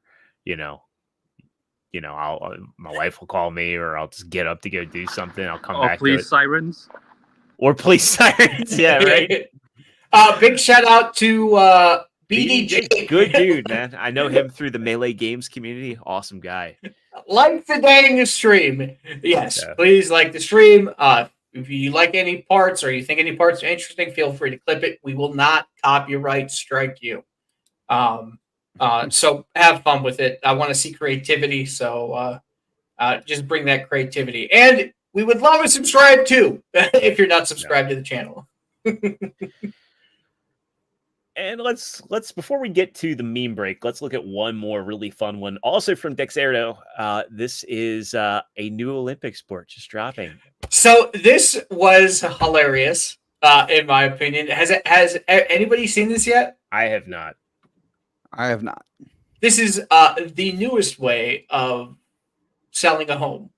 I'll my wife will call me, or I'll just get up to go do something. I'll come back. Police sirens. Or police sirens. Yeah, right. Big shout out to BDJ. Good dude, man. I know him through the Melee Games community. Awesome guy. Like the dang stream. Yes, Yeah. please like the stream. If you like any parts or you think any parts are interesting, feel free to clip it. We will not copyright strike you. So have fun with it. I want to see creativity, so just bring that creativity. And we would love to subscribe too, if you're not subscribed to the channel. And let's before we get to the meme break, let's look at one more really fun one. Also from Dexerto. This is a new Olympic sport just dropping. So this was hilarious, in my opinion. Has anybody seen this yet? I have not. I have not. This is the newest way of selling a home.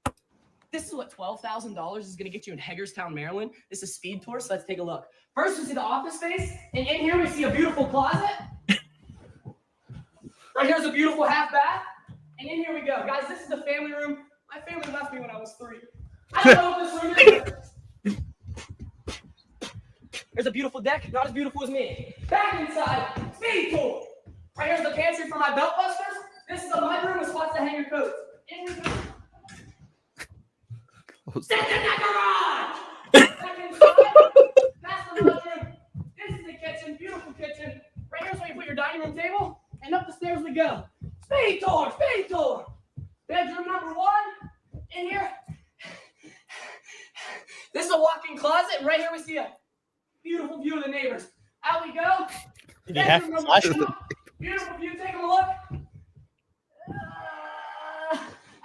This is what $12,000 is going to get you in Hagerstown, Maryland. This is Speed Tour, so let's take a look. First, we see the office space, and in here we see a beautiful closet. Right here's a beautiful half bath, and in here we go. Guys, this is the family room. My family left me when I was 3. I don't know what this room is. There's a beautiful deck, not as beautiful as me. Back inside, Speed Tour. Right here's the pantry for my belt busters. This is the mudroom with spots to hang your coats. In we go. Step in that garage! Back inside, that's the mudroom. This is the kitchen, beautiful kitchen. Right here's where you put your dining room table, and up the stairs we go. Speed Tour, Speed Tour. Bedroom number 1, in here. This is a walk-in closet, and right here we see a beautiful view of the neighbors. Out we go. Did you have Bedroom number flash? 2. Beautiful view, take a look.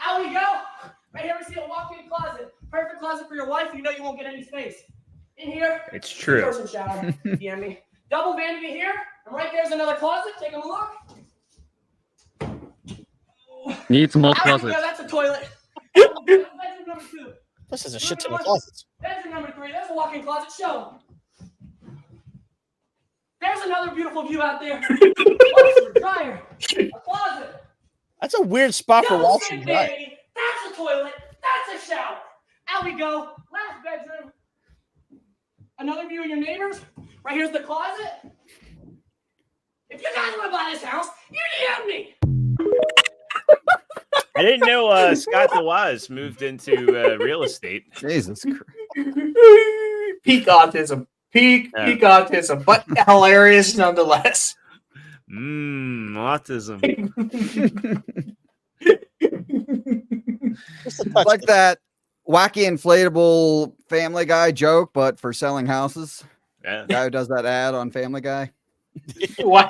Out we go. Right here we see a walk-in closet. Perfect closet for your wife. You know you won't get any space. In here. It's true. Person shower. DM me. Double vanity here. And right there's another closet. Take a look. Needs more Out we closets. go. That's a toilet. Bedroom number 2. This is a shit ton of closets. Bedroom number 3. There's a walk-in closet. Show 'em. There's another beautiful view out there. Washer, dryer, a closet. That's a weird spot for Double washing sink dry. vanity. That's a toilet. That's a shower. Out we go. Last bedroom. Another view of your neighbors. Right here's the closet. If you guys want to buy this house, you DM me. I didn't know Scott DeWaz moved into real estate. Jesus Christ. Peak autism. Peak autism, but hilarious nonetheless. Autism. Like that wacky inflatable Family Guy joke, but for selling houses. Yeah. Guy who does that ad on Family Guy. Why?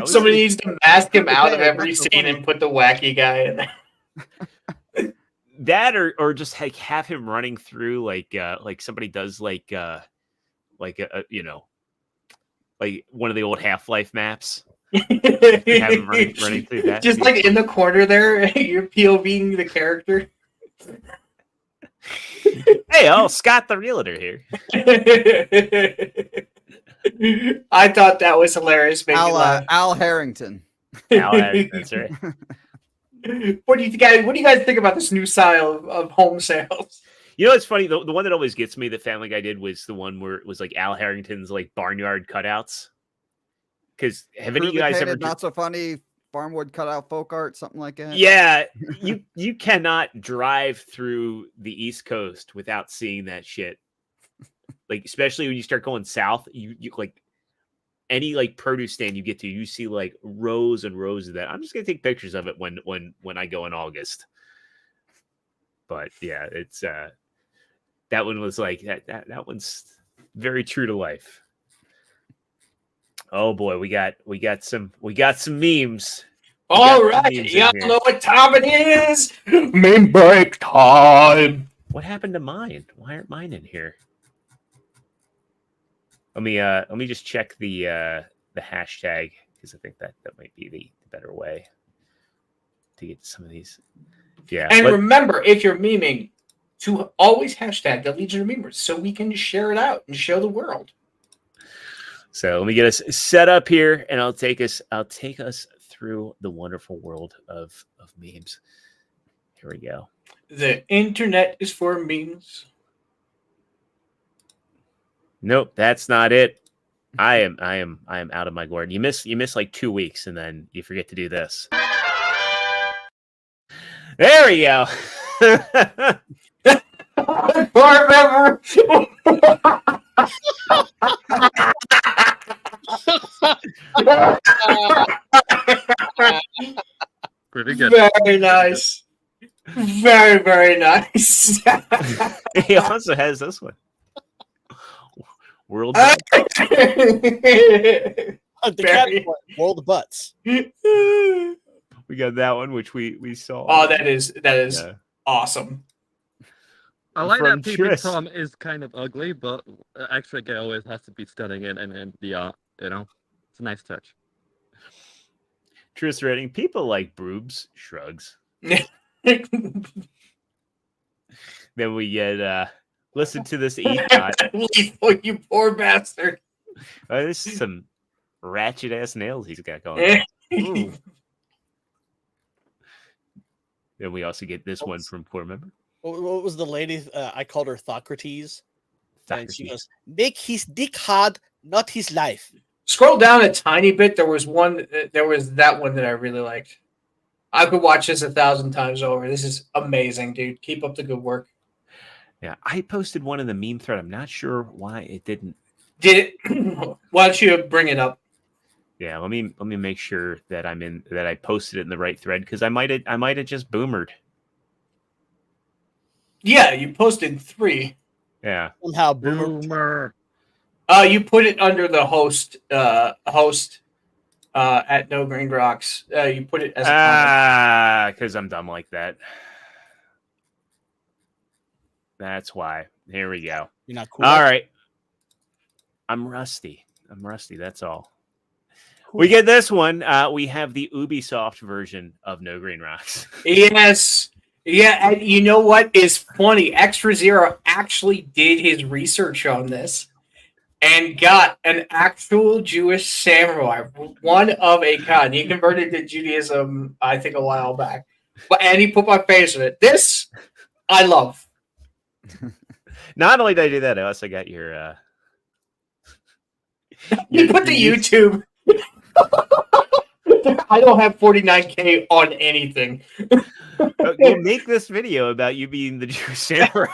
Somebody needs to mask him out of every scene and put the wacky guy in there. That or just like have him running through like somebody does like a like one of the old Half-Life maps. Have him running through that. Just like in the corner there, you're POVing the character. Hey, Scott the realtor here. I thought that was hilarious. Made me laugh. Al Harrington. Al Harrington, that's right. What do you guys think about this new style of home sales? You know, it's funny. The one that always gets me that Family Guy did was the one where it was like Al Harrington's like barnyard cutouts. Because have any of you guys ever not so funny farmwood cutout folk art, something like that? Yeah, you cannot drive through the East Coast without seeing that shit. Like, especially when you start going south, you like any like produce stand you get to, you see like rows and rows of that. I'm just gonna take pictures of it when I go in August. But yeah, it's that one was like that one's very true to life. Oh boy, we got some memes. All right, y'all know what time it is. Meme break time. What happened to mine? Why aren't mine in here? Let me just check the hashtag, because I think that might be the better way to get to some of these. Yeah. And remember, if you're memeing, to always hashtag the Legion of Memers so we can share it out and show the world. So let me get us set up here, and I'll take us through the wonderful world of memes. Here we go. The internet is for memes. Nope, that's not it. I am out of my gourd. You miss like 2 weeks, and then you forget to do this. There we go. Remember. Pretty good. Very nice. Very, very nice. He also has this one. World the cat World Butts. We got that one, which we saw. Oh, that is awesome. I like From that Tris. Tom is kind of ugly, but extra guy always has to be stunning and the art, you know? It's a nice touch. Tris rating, people like boobs, shrugs. Then we get listen to this EGOT. You poor bastard. This is some ratchet ass nails he's got going on. Then we also get this one from poor member. What was the lady? I called her Thocrates. And she goes, "Make his dick hard, not his life." Scroll down a tiny bit. There was that one that I really liked. I could watch this 1,000 times over. This is amazing, dude. Keep up the good work. Yeah, I posted one in the meme thread. I'm not sure why it didn't. Did it? Why don't you bring it up? Yeah, let me make sure that I posted it in the right thread, because I might have just boomered. Yeah, you posted 3. Yeah. Somehow boomer. You put it under the host at No Green Rocks. You put it as because I'm dumb like that. That's why. Here we go. You're not cool. All right. I'm rusty. That's all. We get this one. We have the Ubisoft version of No Green Rocks. Yes. Yeah, and you know what is funny? Extra Zero actually did his research on this and got an actual Jewish samurai, one of a kind. He converted to Judaism, I think, a while back. And he put my face in it. This, I love. Not only did I do that, I also got your... You put the YouTube... I don't have 49K on anything. You'll make this video about you being the Jewish samurai.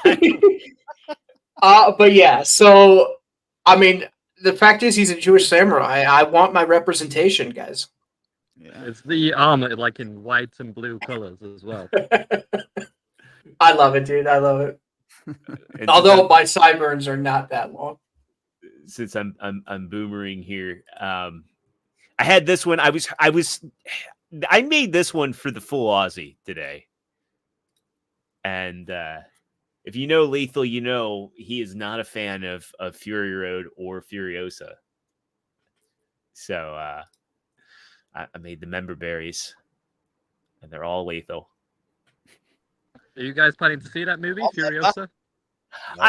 But yeah, so I mean, the fact is, he's a Jewish samurai. I want my representation, guys. Yeah. It's the armor, like in white and blue colors as well. I love it, dude. I love it. Although my sideburns are not that long. Since I'm boomering here, I had this one. I made this one for the full Aussie today. And if you know Lethal, you know he is not a fan of Fury Road or Furiosa. So I made the member berries, and they're all Lethal. Are you guys planning to see that movie, Furiosa?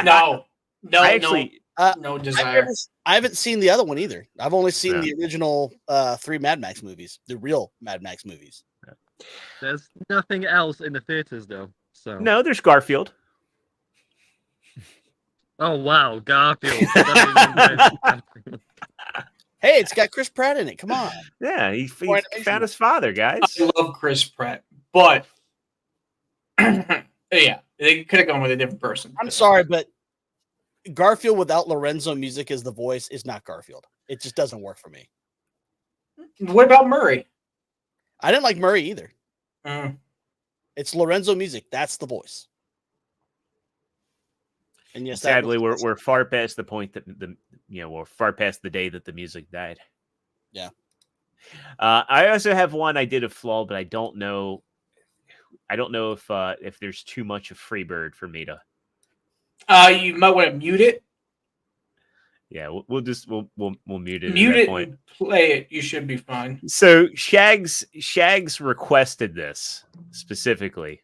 No, no desire. I haven't seen the other one either. I've only seen the original 3 Mad Max movies, the real Mad Max movies. There's nothing else in the theaters, though. So no, there's Garfield. Oh wow, Garfield. Hey, it's got Chris Pratt in it. Come on. Yeah, he More found animation. his father, guys. I love Chris Pratt, but yeah, they could have gone with a different person. I'm sorry, but Garfield without Lorenzo music as the voice is not Garfield. It just doesn't work for me. What about Murray? I didn't like Murray either. Mm. It's Lorenzo music. That's the voice. And yes, Sadly, we're far past the point that we're far past the day that the music died. Yeah. I also have one I did a flaw, but I don't know. I don't know if there's too much of Freebird for me to. You might want to mute it. Yeah, we'll mute it. Mute at that it point. and play it. You should be fine. So Shags requested this specifically.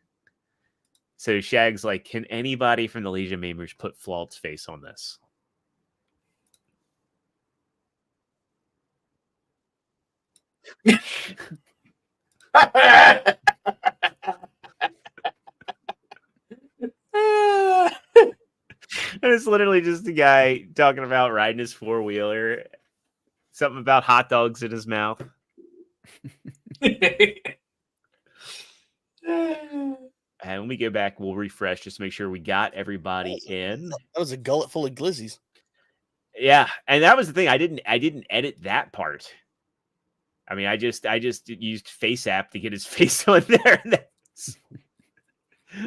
So Shag's like, can anybody from the Legion of Memers put Flault's face on this? And it's literally just a guy talking about riding his four-wheeler, something about hot dogs in his mouth. And when we go back, we'll refresh just to make sure we got everybody in. That was a gullet full of glizzies. Yeah, and that was the thing. I didn't edit that part. I mean, I just used FaceApp to get his face on there.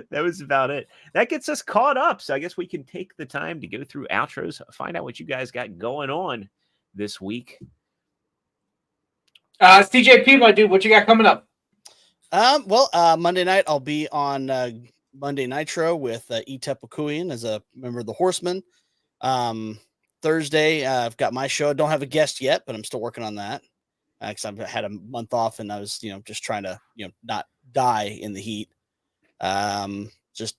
That was about it. That gets us caught up. So I guess we can take the time to go through outros, find out what you guys got going on this week. CJP, my dude, what you got coming up? Monday night I'll be on Monday Nitro with Tepukuian as a member of the Horsemen. Thursday I've got my show. I don't have a guest yet, but I'm still working on that because I've had a month off and I was just trying to not die in the heat. Just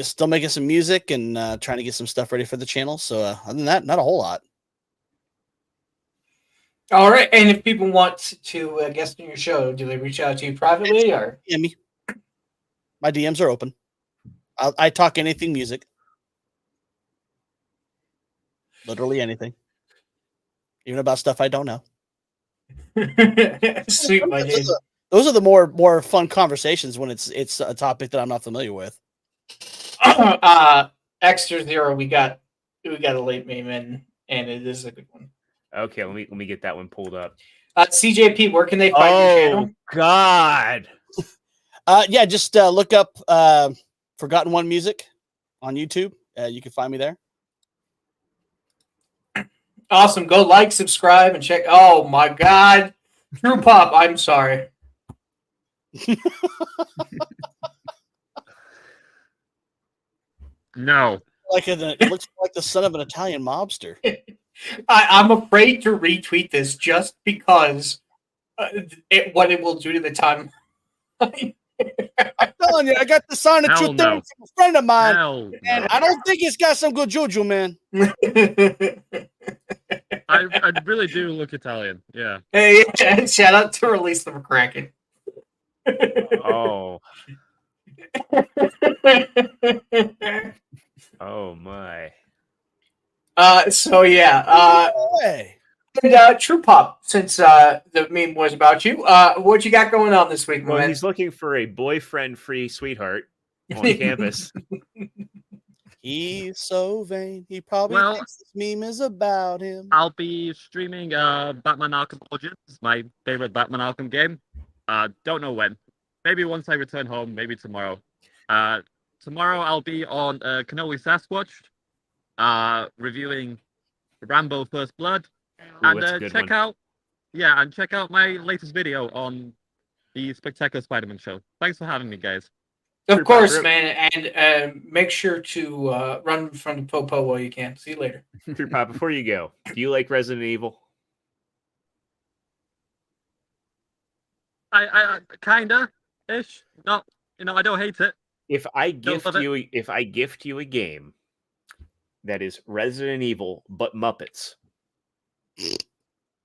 still making some music and trying to get some stuff ready for the channel. So other than that, not a whole lot. All right, and if people want to guest on your show, do they reach out to you privately or? Yeah, me. My DMs are open. I talk anything music. Literally anything. Even about stuff I don't know. Sweet, my dude. Those are the more fun conversations when it's a topic that I'm not familiar with. Extra Zero, we got a late meme and it is a good one. Okay, let me get that one pulled up. CJP, where can they find your channel? God. Yeah, just look up Forgotten One Music on YouTube. You can find me there. Awesome. Go like, subscribe, and check. Oh my God. True Pop, I'm sorry. No. It looks like the son of an Italian mobster. I'm afraid to retweet this just because what it will do to the time. I'm telling you, I got the sign of truth from a friend of mine, and I don't think it's got some good juju, man. I really do look Italian. Yeah. Hey, shout out to Release the McCracken. Oh. Oh my. So yeah. And True Pop, since the meme was about you, what you got going on this week, Well, man? he's looking for a boyfriend-free sweetheart on campus. He's so vain. He probably Well, thinks this meme is about him. I'll be streaming Batman Arkham Origins, my favorite Batman Arkham game. Don't know when. Maybe once I return home, maybe tomorrow. Tomorrow I'll be on Cannoli Sasquatch, reviewing Rambo First Blood. Ooh, that's a good check one. out my latest video on the Spectacular Spider-Man show. Thanks for having me, guys. Of course, man, and make sure to run from the popo while you can. See you later. True Pop, before you go, do you like Resident Evil? I kinda ish. No, I don't hate it. If I Don't gift love you a game that is Resident Evil but Muppets,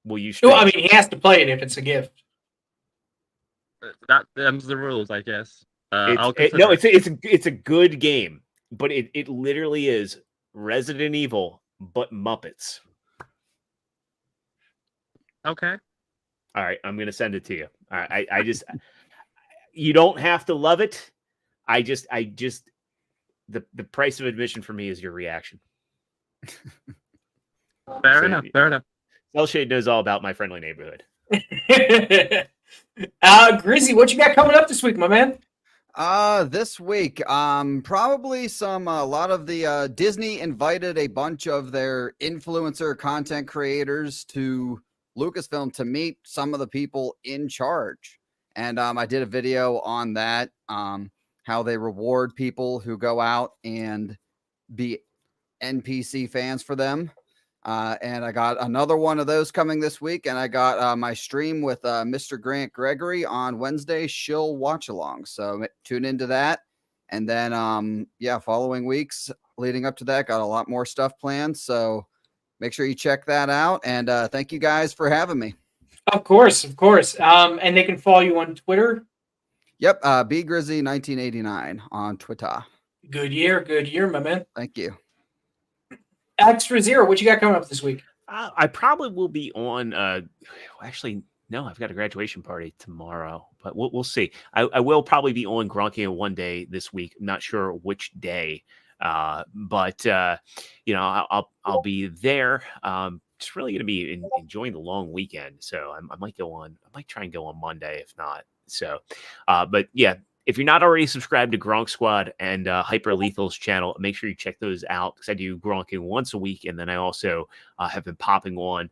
will you? Well, I mean, he has to play it if it's a gift. That them's the rules, I guess. It's a good game, but it literally is Resident Evil, but Muppets. Okay. All right, I'm gonna send it to you. All right, I just you don't have to love it. I just the price of admission for me is your reaction. Fair enough. Fair enough. Cellshade knows all about My Friendly Neighborhood. Grizzy, what you got coming up this week, my man? This week, probably a lot of the Disney invited a bunch of their influencer content creators to Lucasfilm to meet some of the people in charge. And I did a video on that, how they reward people who go out and be NPC fans for them. And I got another one of those coming this week. And I got my stream with Mr. Grant Gregory on Wednesday, Shill Watch Along. So tune into that. And then, following weeks leading up to that, got a lot more stuff planned. So make sure you check that out. And thank you guys for having me. Of course. And they can follow you on Twitter. Yep. BGrizzy1989 on Twitter. Good year, my man. Thank you. Extra Zero, what you got coming up this week? I probably will be on. Actually, no, I've got a graduation party tomorrow, but we'll see. I will probably be on Gronky one day this week. I'm not sure which day, but I'll be there. Just really going to be enjoying the long weekend, so I might go on. I might try and go on Monday, if not. So, but yeah. If you're not already subscribed to Gronk Squad and Hyper Lethal's channel, make sure you check those out because I do Gronking once a week, and then I also have been popping on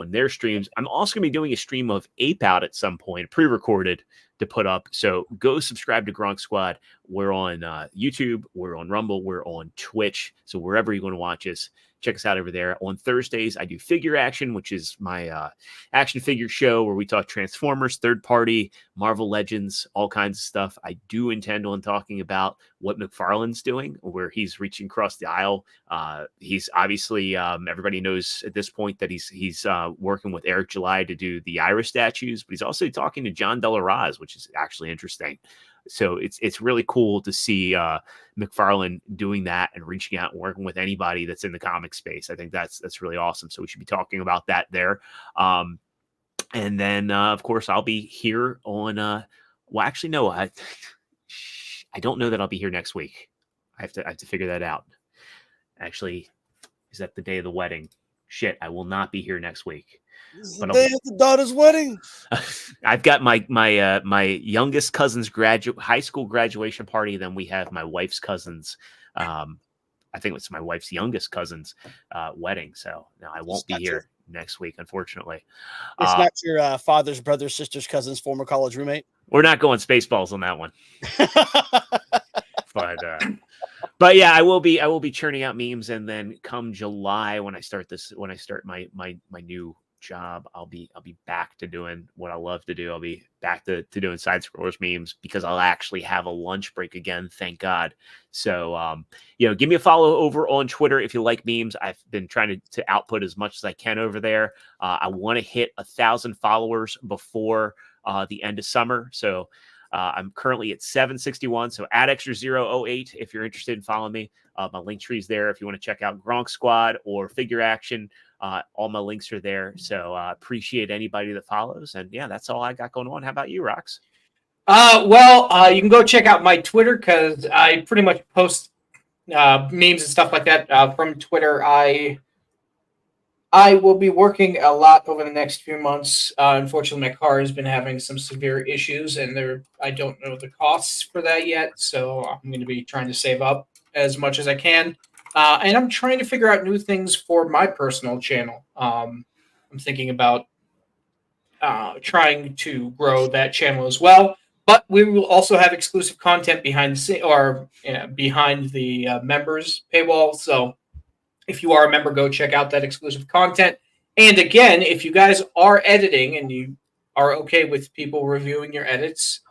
their streams. I'm also going to be doing a stream of Ape Out at some point, pre-recorded to put up. So go subscribe to Gronk Squad. We're on YouTube, we're on Rumble, we're on Twitch. So wherever you want to watch us, check us out over there. On Thursdays, I do Figure Action, which is my action figure show where we talk Transformers, third party, Marvel Legends, all kinds of stuff. I do intend on talking about what McFarlane's doing, where he's reaching across the aisle. He's obviously, everybody knows at this point that he's working with Eric July to do the Iris statues, but he's also talking to John Delaraz, which is actually interesting. So it's really cool to see McFarlane doing that and reaching out and working with anybody that's in the comic space. I think that's really awesome. So we should be talking about that there. And then of course I'll be here on. Well, actually, no, I don't know that I'll be here next week. I have to figure that out. Actually, is that the day of the wedding? Shit, I will not be here next week. This is the day of the daughter's wedding. I've got my youngest cousin's high school graduation party. Then we have my wife's cousin's. I think it's my wife's youngest cousin's wedding. So no, I won't be here next week, unfortunately. It's not your father's brother, sister's cousin's former college roommate. We're not going Spaceballs on that one. But yeah, I will be churning out memes, and then come July when I start my new job, I'll be back to doing what I love to do. I'll be back to doing side scrollers memes because I'll actually have a lunch break again, thank God. So give me a follow over on Twitter if you like memes. I've been trying to output as much as I can over there. I want to hit 1,000 followers before the end of summer. So I'm currently at 761. So add extra 008 if you're interested in following me. My link tree's there if you want to check out Gronk Squad or Figure Action. All my links are there. So appreciate anybody that follows. And yeah, that's all I got going on. How about you, Rox? You can go check out my Twitter because I pretty much post memes and stuff like that from Twitter. I will be working a lot over the next few months. Unfortunately, my car has been having some severe issues, and I don't know the costs for that yet. So I'm going to be trying to save up as much as I can. And I'm trying to figure out new things for my personal channel. I'm thinking about trying to grow that channel as well. But we will also have exclusive content behind the members paywall. So if you are a member, go check out that exclusive content. And again, if you guys are editing and you are okay with people reviewing your edits,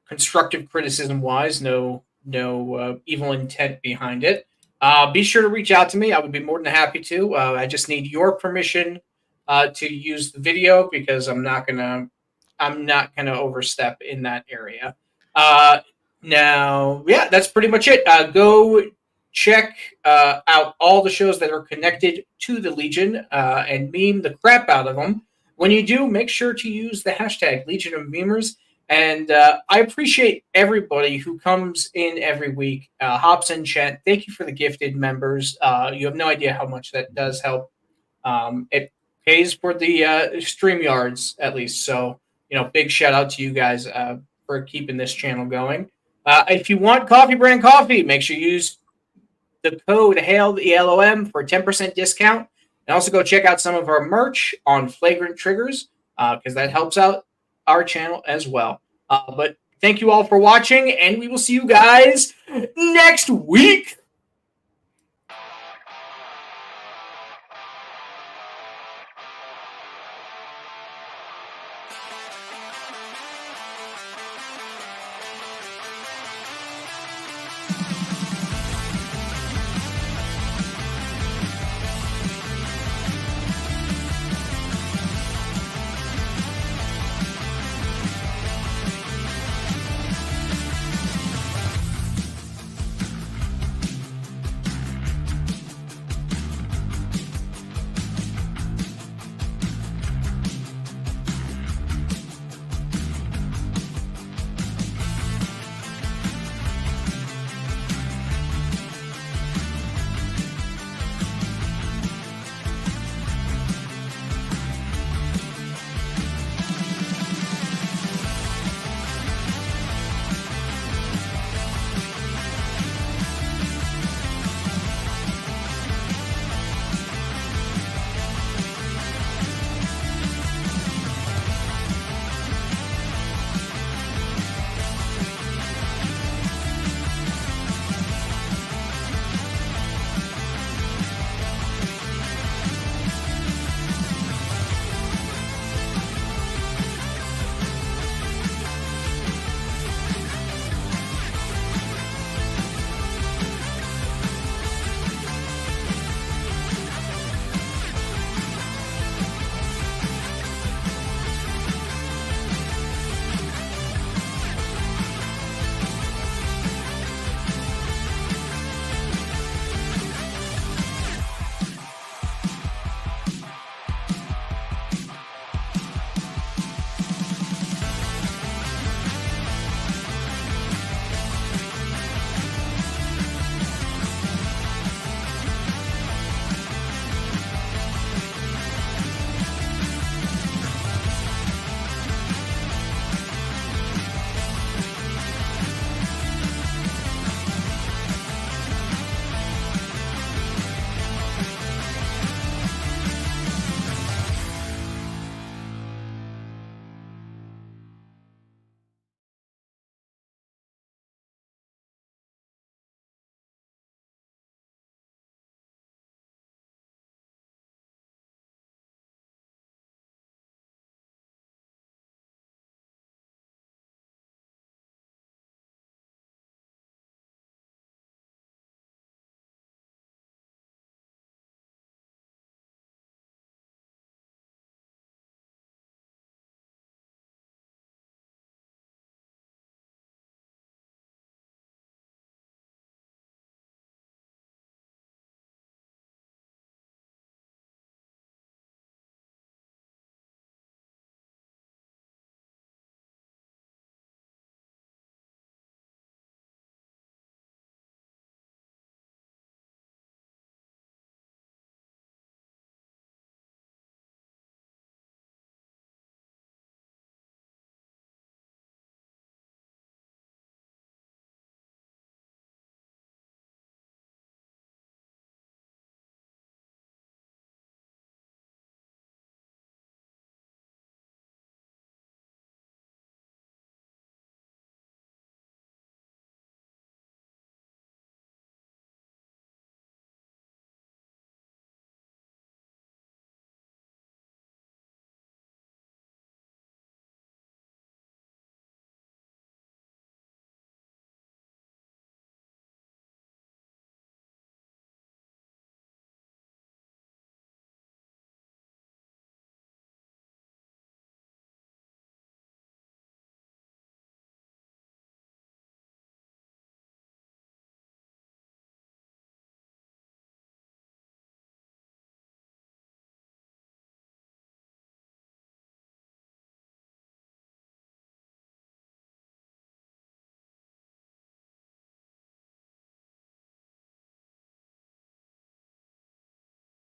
constructive criticism wise, no evil intent behind it, be sure to reach out to me. I would be more than happy to. I just need your permission to use the video because I'm not gonna overstep in that area. Now, yeah, that's pretty much it. Go check out all the shows that are connected to the Legion and meme the crap out of them. When you do, make sure to use the hashtag Legion of Memers. And I appreciate everybody who comes in every week, hops in chat. Thank you for the gifted members. You have no idea how much that does help. It pays for the StreamYards, at least. So, big shout out to you guys for keeping this channel going. If you want Coffee Brand Coffee, make sure you use the code HAIL ELOM for a 10% discount. And also go check out some of our merch on Flagrant Triggers because that helps out our channel as well. But thank you all for watching, and we will see you guys next week.